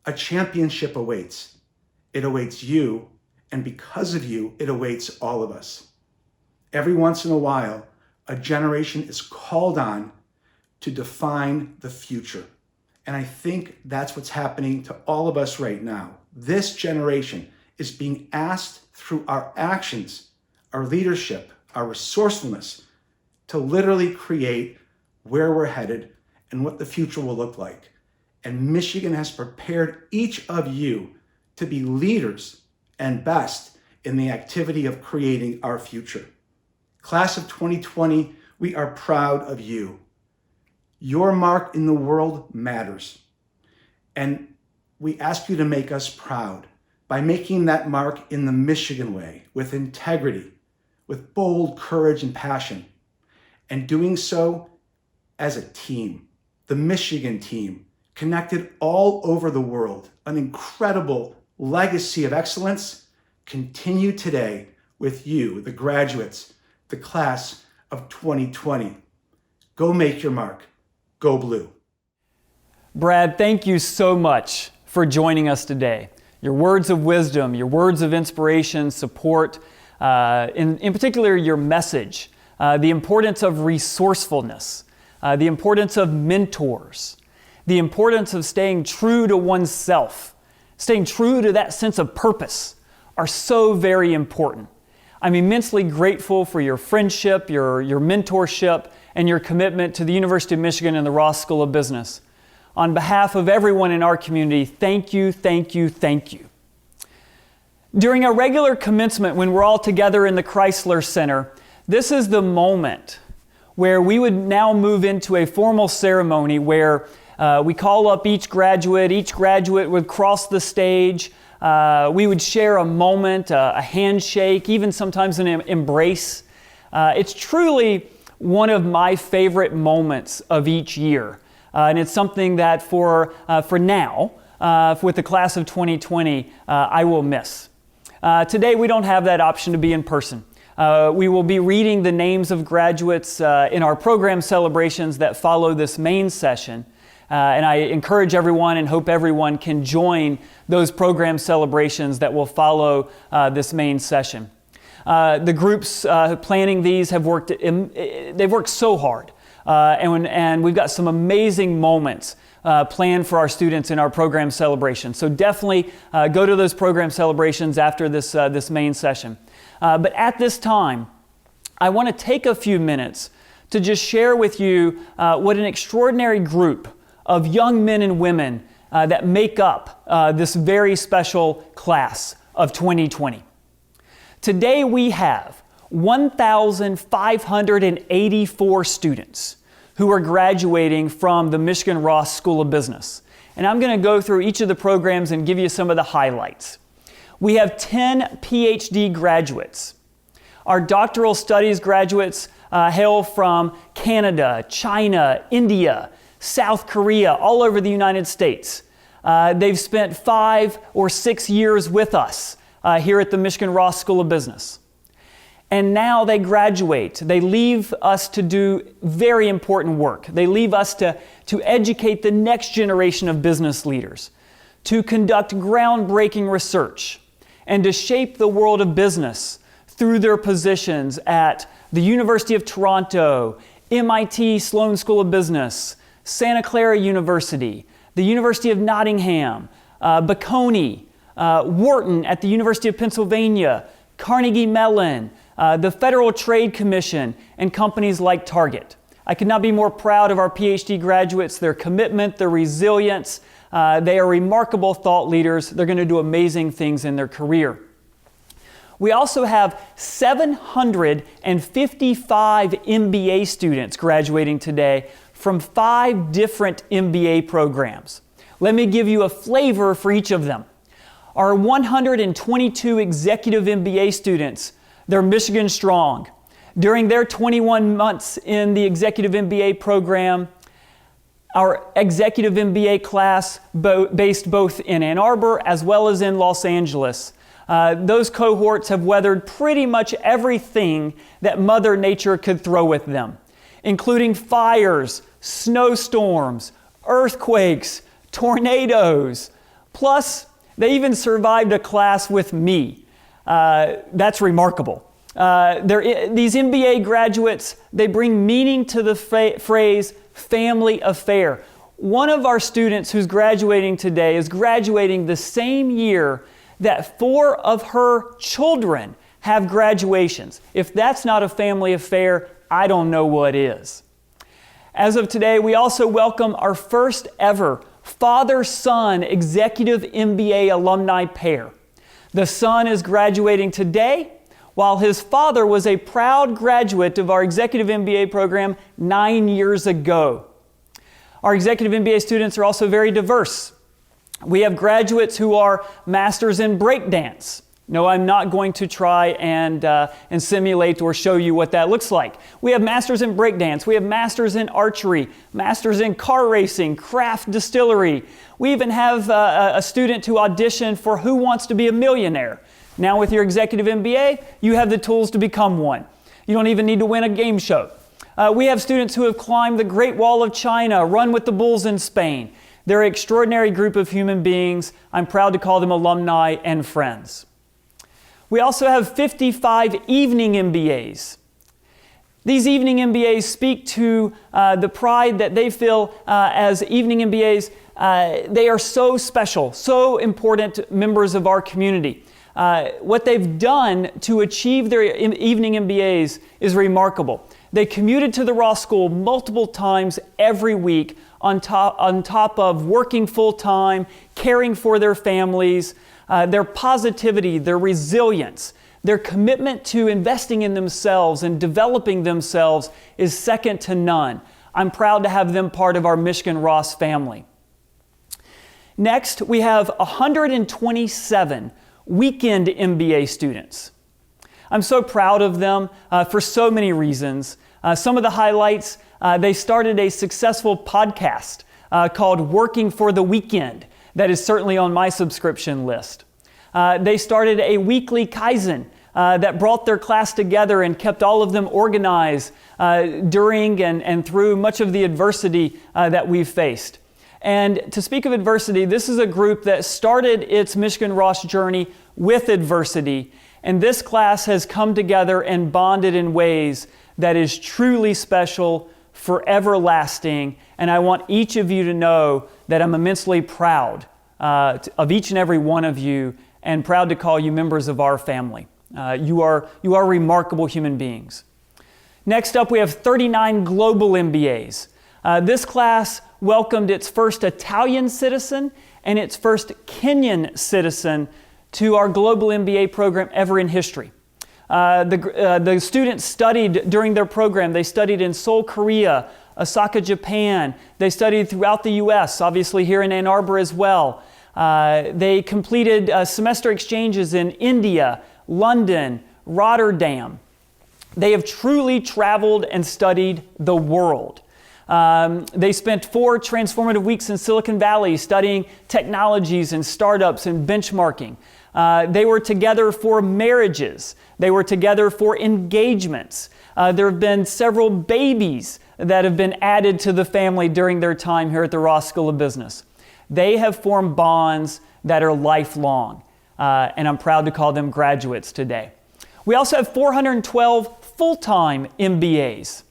a championship awaits. It awaits you, and because of you, it awaits all of us. Every once in a while, a generation is called on to define the future. And I think that's what's happening to all of us right now. This generation is being asked through our actions, our leadership, our resourcefulness, to literally create where we're headed and what the future will look like. And Michigan has prepared each of you to be leaders and best in the activity of creating our future. Class of 2020, we are proud of you. Your mark in the world matters. And we ask you to make us proud by making that mark in the Michigan way, with integrity, with bold courage and passion, and doing so as a team, the Michigan team, connected all over the world, an incredible legacy of excellence continue today with you, the graduates, the class of 2020. Go make your mark. Go blue. Brad, thank you so much for joining us today. Your words of wisdom, your words of inspiration, support, in particular your message, the importance of resourcefulness, the importance of mentors, the importance of staying true to oneself, staying true to that sense of purpose are so very important. I'm immensely grateful for your friendship, your mentorship, and your commitment to the University of Michigan and the Ross School of Business. On behalf of everyone in our community, thank you, thank you, thank you. During our regular commencement, when we're all together in the Chrysler Center, this is the moment where we would now move into a formal ceremony where we call up each graduate would cross the stage, we would share a moment, a handshake, even sometimes an embrace. It's truly one of my favorite moments of each year. And it's something that for now, with the class of 2020, I will miss. Today we don't have that option to be in person. We will be reading the names of graduates in our program celebrations that follow this main session. And I encourage everyone and hope everyone can join those program celebrations that will follow this main session. The groups planning these have they've worked so hard. And we've got some amazing moments planned for our students in our program celebration. So definitely go to those program celebrations after this main session. But at this time, I want to take a few minutes to just share with you what an extraordinary group of young men and women that make up this very special class of 2020. Today we have 1,584 students who are graduating from the Michigan Ross School of Business. And I'm going to go through each of the programs and give you some of the highlights. We have 10 PhD graduates. Our doctoral studies graduates hail from Canada, China, India, South Korea, all over the United States. They've spent 5 or 6 years with us here at the Michigan Ross School of Business. And now they graduate. They leave us to do very important work. They leave us to educate the next generation of business leaders, to conduct groundbreaking research, and to shape the world of business through their positions at the University of Toronto, MIT Sloan School of Business, Santa Clara University, the University of Nottingham, Bocconi, Wharton at the University of Pennsylvania, Carnegie Mellon, the Federal Trade Commission, and companies like Target. I could not be more proud of our PhD graduates, their commitment, their resilience. They are remarkable thought leaders. They're going to do amazing things in their career. We also have 755 MBA students graduating today from 5 different MBA programs. Let me give you a flavor for each of them. Our 122 executive MBA students, they're Michigan strong. During their 21 months in the executive MBA program, our executive MBA class, based both in Ann Arbor as well as in Los Angeles, those cohorts have weathered pretty much everything that Mother Nature could throw at them, including fires, snowstorms, earthquakes, tornadoes. Plus, they even survived a class with me. That's remarkable. These MBA graduates, they bring meaning to the phrase family affair. One of our students who's graduating today is graduating the same year that 4 of her children have graduations. If that's not a family affair, I don't know what is. As of today, we also welcome our first ever father-son executive MBA alumni pair. The son is graduating today, while his father was a proud graduate of our executive MBA program 9 years ago. Our executive MBA students are also very diverse. We have graduates who are masters in breakdance. No, I'm not going to try and simulate or show you what that looks like. We have masters in breakdance. We have masters in archery, masters in car racing, craft distillery. We even have a student who auditioned for Who Wants to Be a Millionaire. Now with your executive MBA, you have the tools to become one. You don't even need to win a game show. We have students who have climbed the Great Wall of China, run with the bulls in Spain. They're an extraordinary group of human beings. I'm proud to call them alumni and friends. We also have 55 evening MBAs. These evening MBAs speak to the pride that they feel as evening MBAs. They are so special, so important members of our community. What they've done to achieve their evening MBAs is remarkable. They commuted to the Ross School multiple times every week on top of working full-time, caring for their families, their positivity, their resilience, their commitment to investing in themselves and developing themselves is second to none. I'm proud to have them part of our Michigan Ross family. Next, we have 127 weekend MBA students. I'm so proud of them for so many reasons. Some of the highlights, they started a successful podcast called Working for the Weekend. That is certainly on my subscription list. They started a weekly Kaizen that brought their class together and kept all of them organized during and through much of the adversity that we've faced. And to speak of adversity, this is a group that started its Michigan Ross journey with adversity, and this class has come together and bonded in ways that is truly special, forever lasting, and I want each of you to know that I'm immensely proud of each and every one of you, and proud to call you members of our family. You are remarkable human beings. Next up, we have 39 global MBAs. This class welcomed its first Italian citizen and its first Kenyan citizen to our global MBA program ever in history. The students studied during their program. They studied in Seoul, Korea, Osaka, Japan. They studied throughout the U.S., obviously here in Ann Arbor as well. They completed semester exchanges in India, London, Rotterdam. They have truly traveled and studied the world. They spent 4 transformative weeks in Silicon Valley studying technologies and startups and benchmarking. They were together for marriages. They were together for engagements. There have been several babies that have been added to the family during their time here at the Ross School of Business. They have formed bonds that are lifelong, and I'm proud to call them graduates today. We also have 412 full-time MBAs.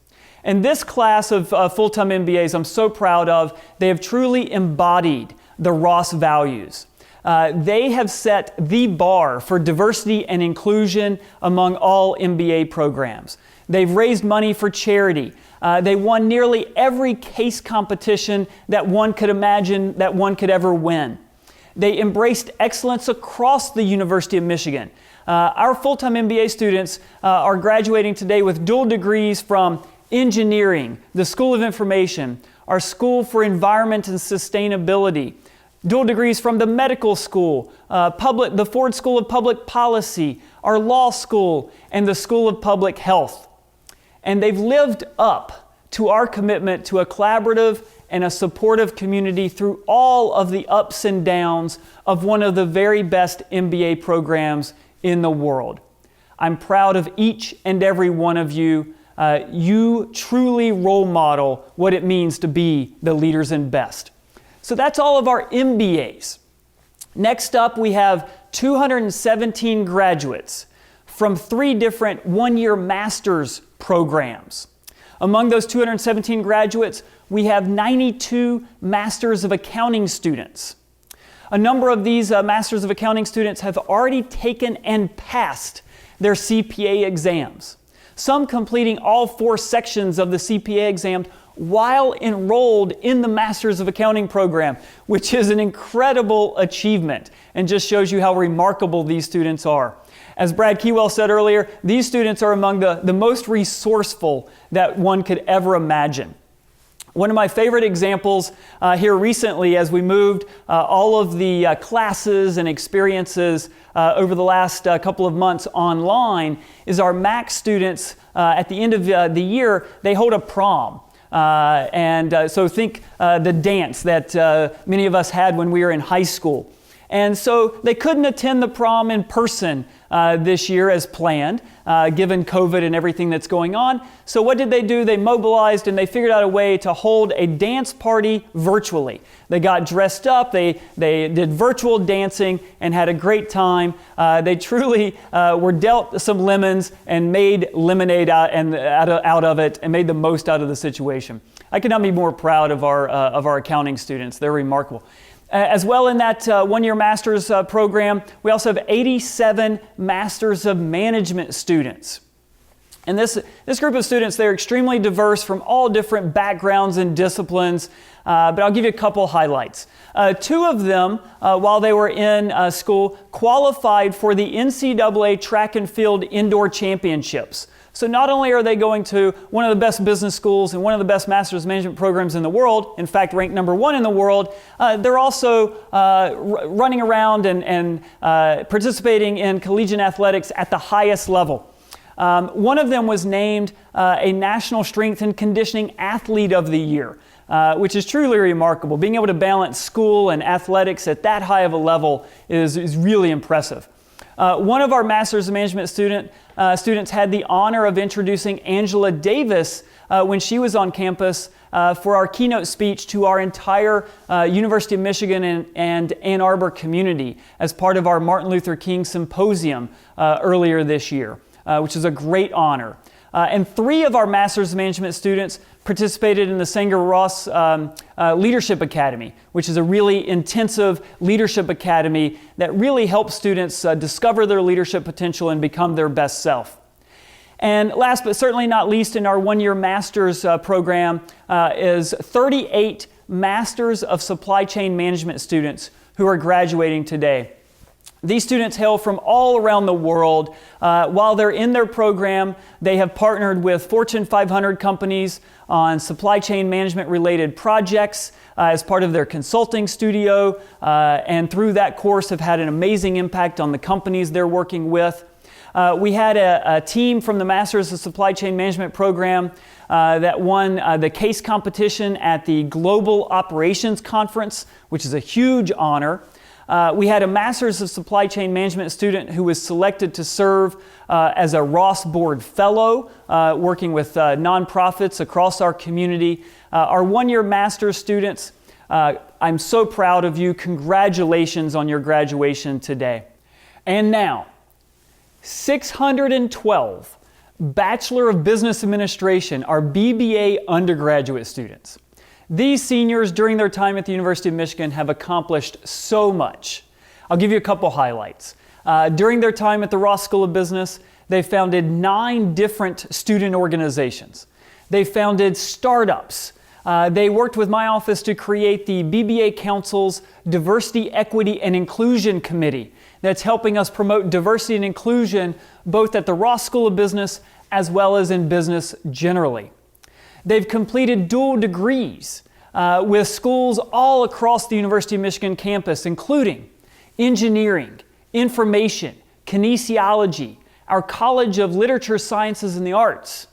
And this class of full-time MBAs I'm so proud of. They have truly embodied the Ross values. They have set the bar for diversity and inclusion among all MBA programs. They've raised money for charity. They won nearly every case competition that one could imagine that one could ever win. They embraced excellence across the University of Michigan. Our full-time MBA students are graduating today with dual degrees from engineering, the School of Information, our School for Environment and Sustainability, dual degrees from the medical school, the Ford School of Public Policy, our law school, and the School of Public Health. And they've lived up to our commitment to a collaborative and a supportive community through all of the ups and downs of one of the very best MBA programs in the world. I'm proud of each and every one of you. You truly role model what it means to be the leaders and best. So that's all of our MBAs. Next up, we have 217 graduates from 3 different one-year master's programs. Among those 217 graduates, we have 92 Masters of Accounting students. A number of these Masters of Accounting students have already taken and passed their CPA exams, some completing all 4 sections of the CPA exam while enrolled in the Masters of Accounting program, which is an incredible achievement and just shows you how remarkable these students are. As Brad Keywell said earlier, these students are among the most resourceful that one could ever imagine. One of my favorite examples here recently, as we moved all of the classes and experiences over the last couple of months online, is our MAC students at the end of the year, they hold a prom. So think the dance that many of us had when we were in high school. And so they couldn't attend the prom in person this year as planned, given COVID and everything that's going on. So what did they do? They mobilized and they figured out a way to hold a dance party virtually. They got dressed up, they did virtual dancing and had a great time. They truly were dealt some lemons and made lemonade out of it and made the most out of the situation. I could not be more proud of our accounting students. They're remarkable. As well, in that one-year master's program, we also have 87 Masters of Management students. And this group of students, they're extremely diverse from all different backgrounds and disciplines, but I'll give you a couple highlights. Two of them, while they were in school, qualified for the NCAA Track and Field Indoor Championships. So not only are they going to one of the best business schools and one of the best master's management programs in the world, in fact ranked #1 in the world, they're also running around and participating in collegiate athletics at the highest level. One of them was named a National Strength and Conditioning Athlete of the Year, which is truly remarkable. Being able to balance school and athletics at that high of a level is really impressive. One of our Masters of Management students had the honor of introducing Angela Davis when she was on campus for our keynote speech to our entire University of Michigan and Ann Arbor community as part of our Martin Luther King Symposium earlier this year, which is a great honor. And 3 of our Masters of Management students participated in the Sanger-Ross Leadership Academy, which is a really intensive leadership academy that really helps students discover their leadership potential and become their best self. And last but certainly not least, in our one-year master's program is 38 Masters of Supply Chain Management students who are graduating today. These students hail from all around the world. While they're in their program, they have partnered with Fortune 500 companies on supply chain management related projects as part of their consulting studio, and through that course have had an amazing impact on the companies they're working with. We had a team from the Masters of Supply Chain Management program that won the case competition at the Global Operations Conference, which is a huge honor. We had a Masters of Supply Chain Management student who was selected to serve as a Ross Board Fellow, working with nonprofits across our community. Our one-year master's students, I'm so proud of you. Congratulations on your graduation today. And now, 612 Bachelor of Business Administration, our BBA undergraduate students. These seniors, during their time at the University of Michigan, have accomplished so much. I'll give you a couple highlights. During their time at the Ross School of Business, they founded 9 different student organizations. They founded startups. They worked with my office to create the BBA Council's Diversity, Equity, and Inclusion Committee that's helping us promote diversity and inclusion both at the Ross School of Business as well as in business generally. They've completed dual degrees with schools all across the University of Michigan campus, including engineering, information, kinesiology, our College of Literature, Sciences, and the Arts,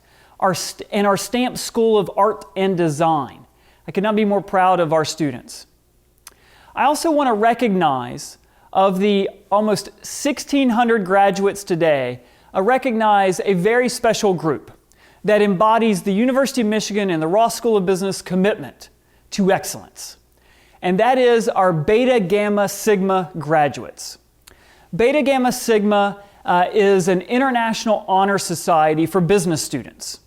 and our Stamp School of Art and Design. I could not be more proud of our students. I also want to recognize, of the almost 1,600 graduates today, recognize a very special group that embodies the University of Michigan and the Ross School of Business commitment to excellence. And that is our Beta Gamma Sigma graduates. Beta Gamma Sigma is an international honor society for business students.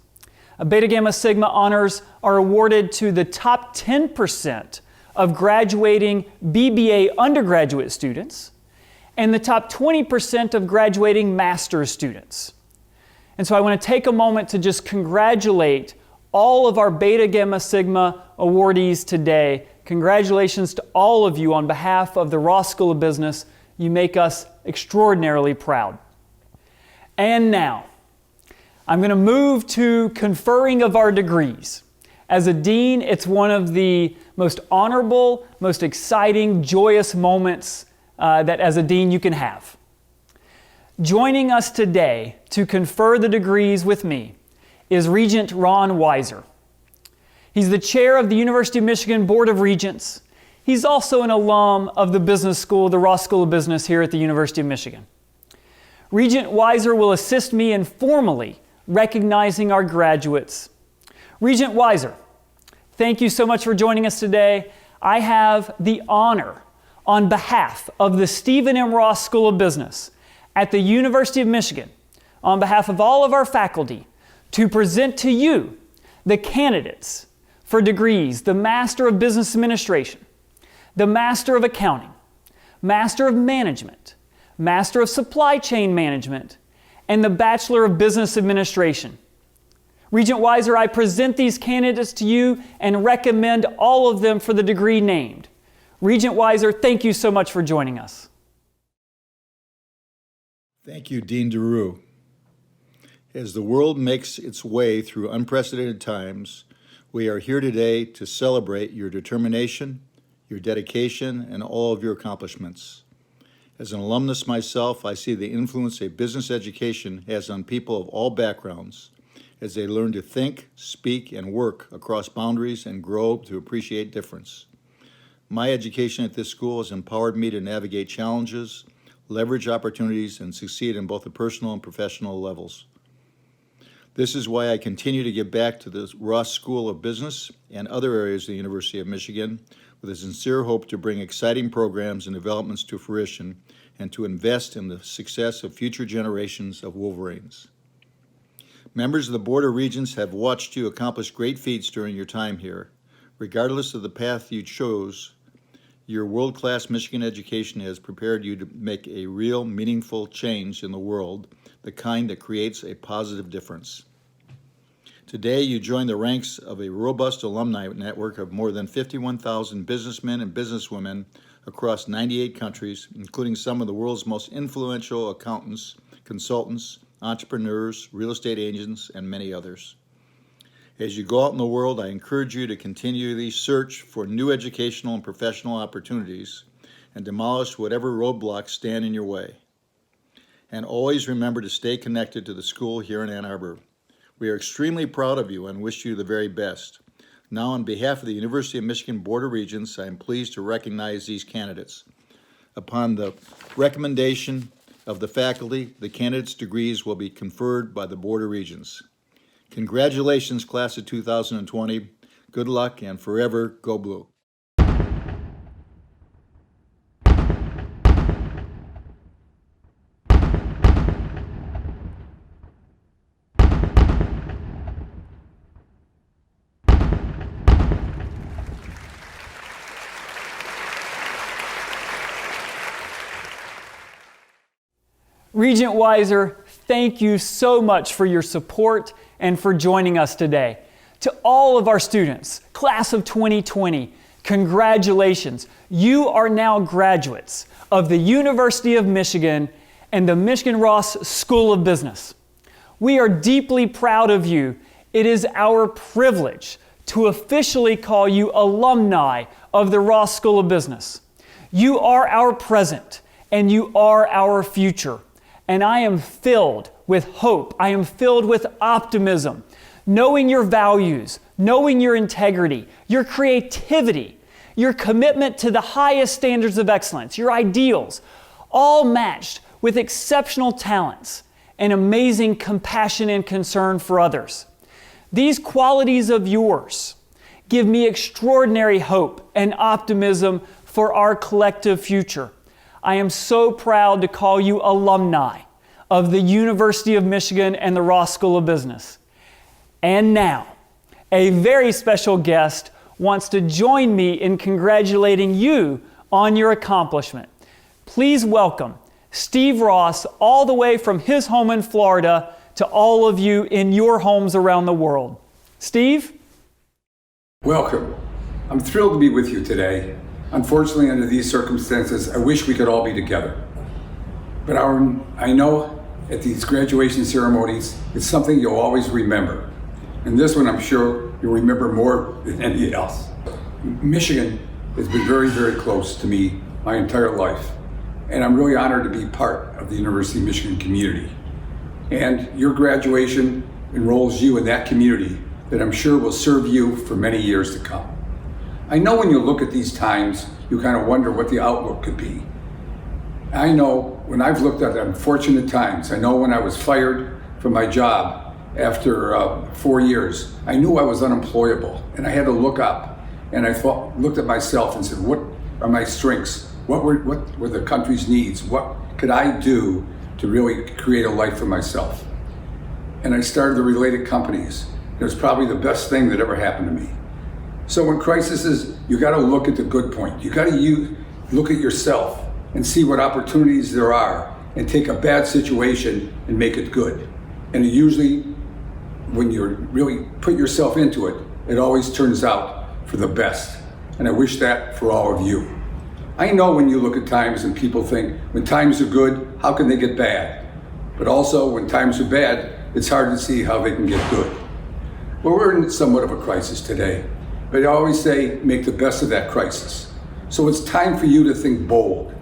Beta Gamma Sigma honors are awarded to the top 10% of graduating BBA undergraduate students and the top 20% of graduating master's students. And so I want to take a moment to just congratulate all of our Beta Gamma Sigma awardees today. Congratulations to all of you on behalf of the Ross School of Business. You make us extraordinarily proud. And now, I'm going to move to conferring of our degrees. As a dean, it's one of the most honorable, most exciting, joyous moments that as a dean you can have. Joining us today to confer the degrees with me is Regent Ron Weiser. He's the chair of the University of Michigan Board of Regents. He's also an alum of the business school, the Ross School of Business here at the University of Michigan. Regent Weiser will assist me in formally recognizing our graduates. Regent Weiser, thank you so much for joining us today. I have the honor on behalf of the Stephen M. Ross School of Business at the University of Michigan, on behalf of all of our faculty, to present to you the candidates for degrees, the Master of Business Administration, the Master of Accounting, Master of Management, Master of Supply Chain Management, and the Bachelor of Business Administration. Regent Weiser, I present these candidates to you and recommend all of them for the degree named. Regent Weiser, thank you so much for joining us. Thank you, Dean DeRue. As the world makes its way through unprecedented times, we are here today to celebrate your determination, your dedication, and all of your accomplishments. As an alumnus myself, I see the influence a business education has on people of all backgrounds as they learn to think, speak, and work across boundaries and grow to appreciate difference. My education at this school has empowered me to navigate challenges, leverage opportunities, and succeed in both the personal and professional levels. This is why I continue to give back to the Ross School of Business and other areas of the University of Michigan with a sincere hope to bring exciting programs and developments to fruition and to invest in the success of future generations of Wolverines. Members of the Board of Regents have watched you accomplish great feats during your time here. Regardless of the path you chose, your world-class Michigan education has prepared you to make a real, meaningful change in the world, the kind that creates a positive difference. Today, you join the ranks of a robust alumni network of more than 51,000 businessmen and businesswomen across 98 countries, including some of the world's most influential accountants, consultants, entrepreneurs, real estate agents, and many others. As you go out in the world, I encourage you to continually search for new educational and professional opportunities and demolish whatever roadblocks stand in your way. And always remember to stay connected to the school here in Ann Arbor. We are extremely proud of you and wish you the very best. Now, on behalf of the University of Michigan Board of Regents, I am pleased to recognize these candidates. Upon the recommendation of the faculty, the candidates' degrees will be conferred by the Board of Regents. Congratulations, class of 2020. Good luck and forever go blue. Regent Weiser, thank you so much for your support and for joining us today. To all of our students, class of 2020, congratulations. You are now graduates of the University of Michigan and the Michigan Ross School of Business. We are deeply proud of you. It is our privilege to officially call you alumni of the Ross School of Business. You are our present and you are our future. And I am filled with hope. I am filled with optimism, knowing your values, knowing your integrity, your creativity, your commitment to the highest standards of excellence, your ideals, all matched with exceptional talents and amazing compassion and concern for others. These qualities of yours give me extraordinary hope and optimism for our collective future. I am so proud to call you alumni of the University of Michigan and the Ross School of Business. And now, a very special guest wants to join me in congratulating you on your accomplishment. Please welcome Steve Ross, all the way from his home in Florida to all of you in your homes around the world. Steve? Welcome. I'm thrilled to be with you today. Unfortunately, under these circumstances, I wish we could all be together. But I know at these graduation ceremonies, it's something you'll always remember. And this one, I'm sure you'll remember more than any else. Michigan has been very, very close to me my entire life. And I'm really honored to be part of the University of Michigan community. And your graduation enrolls you in that community that I'm sure will serve you for many years to come. I know when you look at these times, you kind of wonder what the outlook could be. I know when I've looked at unfortunate times, I know when I was fired from my job after 4 years, I knew I was unemployable, and I had to look up, and I looked at myself and said, what are my strengths? What were the country's needs? What could I do to really create a life for myself? And I started the related companies. It was probably the best thing that ever happened to me. So when crisis is, you got to look at the good point. You got to look at yourself and see what opportunities there are, and take a bad situation and make it good. And usually, when you really put yourself into it, it always turns out for the best. And I wish that for all of you. I know when you look at times and people think, when times are good, how can they get bad? But also, when times are bad, it's hard to see how they can get good. Well, we're in somewhat of a crisis today, but I always say, make the best of that crisis. So it's time for you to think bold.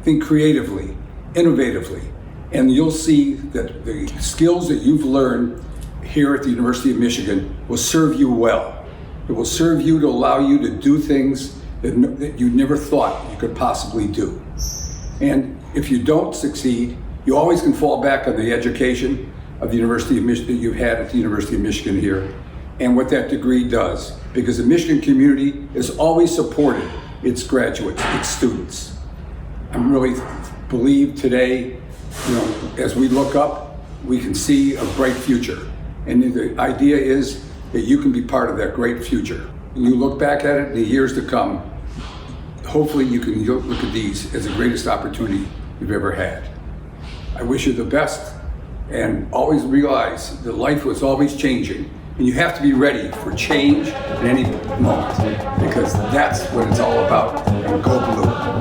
Think creatively, innovatively, and you'll see that the skills that you've learned here at the University of Michigan will serve you well. It will serve you to allow you to do things that you never thought you could possibly do. And if you don't succeed, you always can fall back on the education of the University of Michigan that you've had at the University of Michigan here, and what that degree does, because the Michigan community has always supported its graduates, its students. I really believe today, as we look up, we can see a bright future. And the idea is that you can be part of that great future. When you look back at it in the years to come, hopefully you can look at these as the greatest opportunity you've ever had. I wish you the best, and always realize that life was always changing, and you have to be ready for change at any moment, because that's what it's all about. And go blue.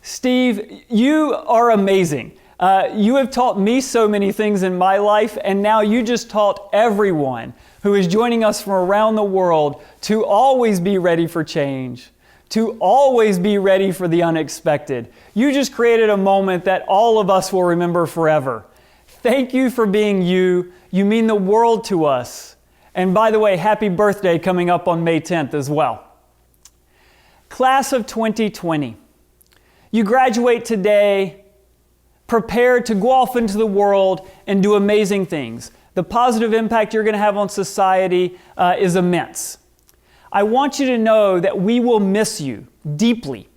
Steve, you are amazing. You have taught me so many things in my life, and now you just taught everyone who is joining us from around the world to always be ready for change, to always be ready for the unexpected. You just created a moment that all of us will remember forever. Thank you for being you. You mean the world to us. And by the way, happy birthday coming up on May 10th as well. Class of 2020. You graduate today, prepared to go off into the world and do amazing things. The positive impact you're going to have on society is immense. I want you to know that we will miss you deeply.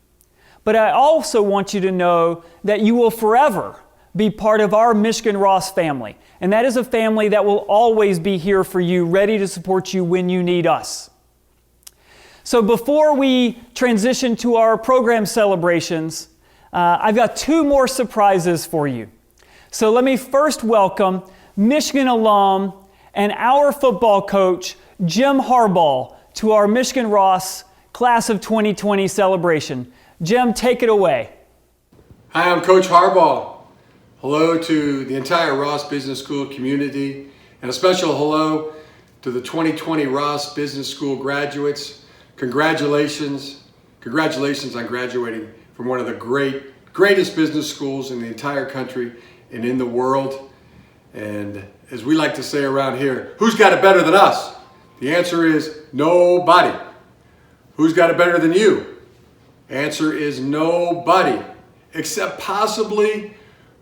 But I also want you to know that you will forever be part of our Michigan Ross family. And that is a family that will always be here for you, ready to support you when you need us. So before we transition to our program celebrations, I've got two more surprises for you. So let me first welcome Michigan alum and our football coach, Jim Harbaugh, to our Michigan Ross Class of 2020 celebration. Jim, take it away. Hi, I'm Coach Harbaugh. Hello to the entire Ross Business School community, and a special hello to the 2020 Ross Business School graduates. Congratulations on graduating from one of the greatest business schools in the entire country and in the world. And as we like to say around here, who's got it better than us? The answer is nobody. Who's got it better than you? Answer is nobody, except possibly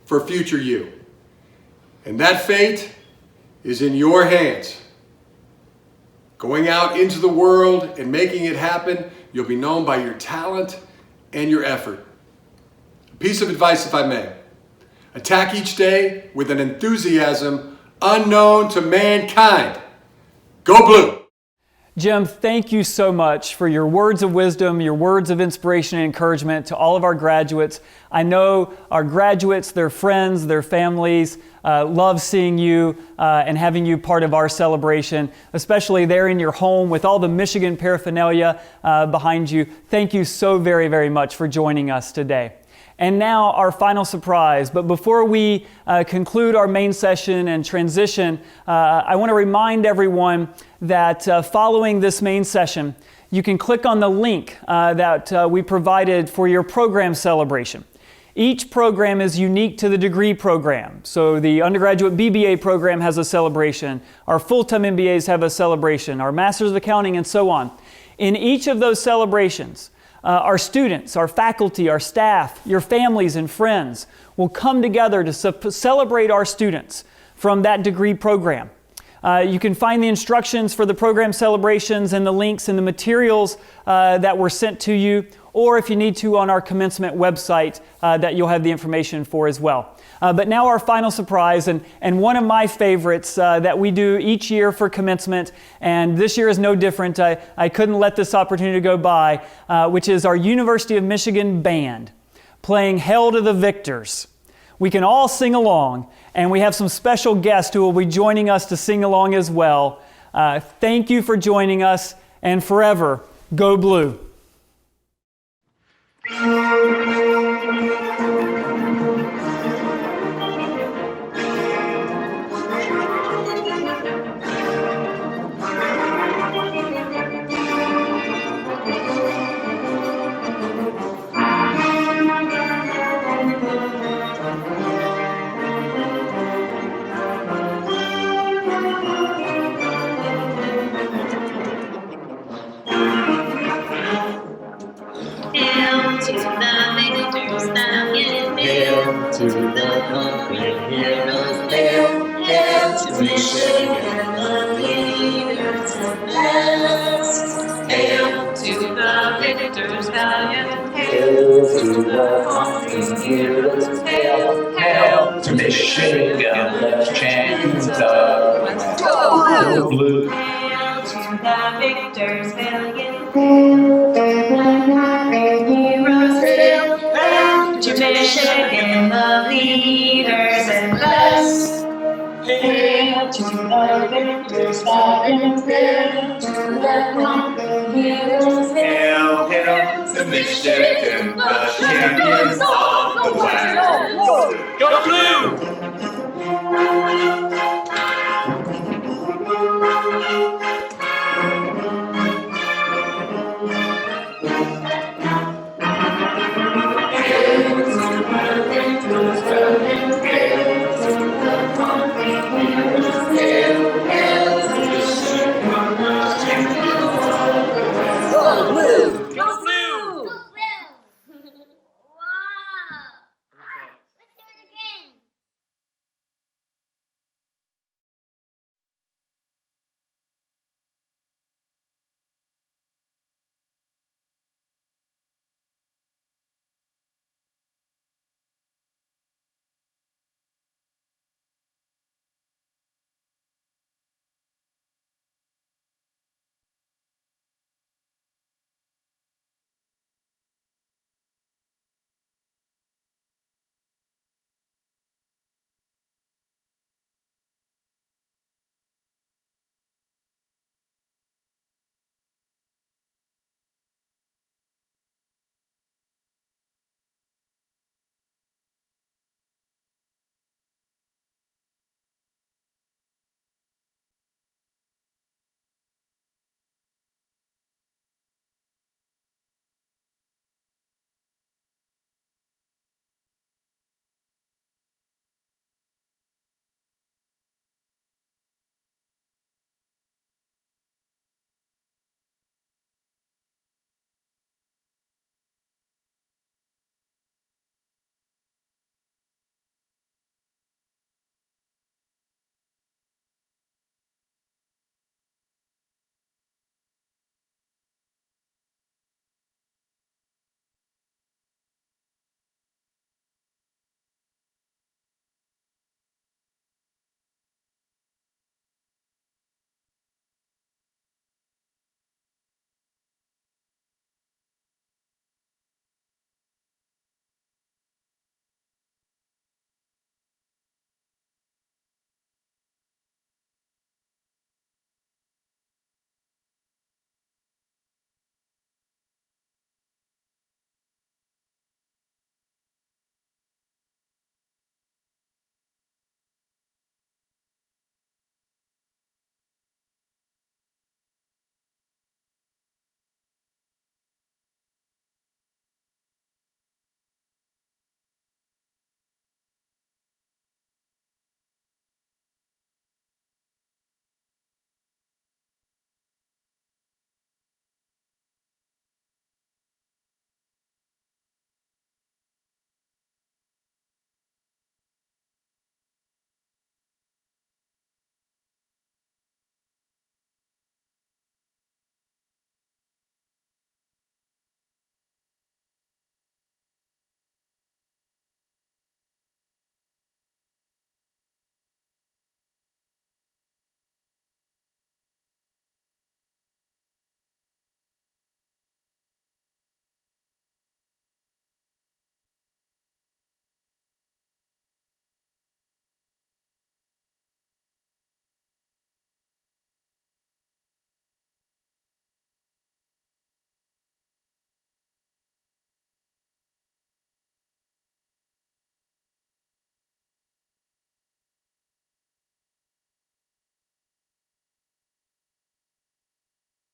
for future you. And that fate is in your hands. Going out into the world and making it happen, you'll be known by your talent and your effort. A piece of advice, if I may. Attack each day with an enthusiasm unknown to mankind. Go blue! Jim, thank you so much for your words of wisdom, your words of inspiration and encouragement to all of our graduates. I know our graduates, their friends, their families love seeing you and having you part of our celebration, especially there in your home with all the Michigan paraphernalia behind you. Thank you so very, very much for joining us today. And now our final surprise. But before we conclude our main session and transition, I want to remind everyone that following this main session, you can click on the link that we provided for your program celebration. Each program is unique to the degree program. So the undergraduate BBA program has a celebration. Our full-time MBAs have a celebration. Our Masters of Accounting and so on. In each of those celebrations, Our students, our faculty, our staff, your families and friends will come together to celebrate our students from that degree program. You can find the instructions for the program celebrations and the links and the materials that were sent to you, or if you need to, on our Commencement website that you'll have the information for as well. But now our final surprise, and one of my favorites that we do each year for Commencement, and this year is no different. I couldn't let this opportunity go by, which is our University of Michigan Band playing Hail to the Victors. We can all sing along, and we have some special guests who will be joining us to sing along as well. Thank you for joining us, and forever, go blue. To the conquering heroes, hail, hail to Michigan, the leaders and best. Hail to the victors, valiant, hail to the conquering heroes, hail, hail to Michigan, let's chant let's go blue. Hail to the victors, valiant, hail to the conquering heroes, hail, hail to Michigan, the leaders and best. Hail to the victors, valiant, hail to the conquering heroes, hail, hail to Michigan, the champions of the West. Go blue!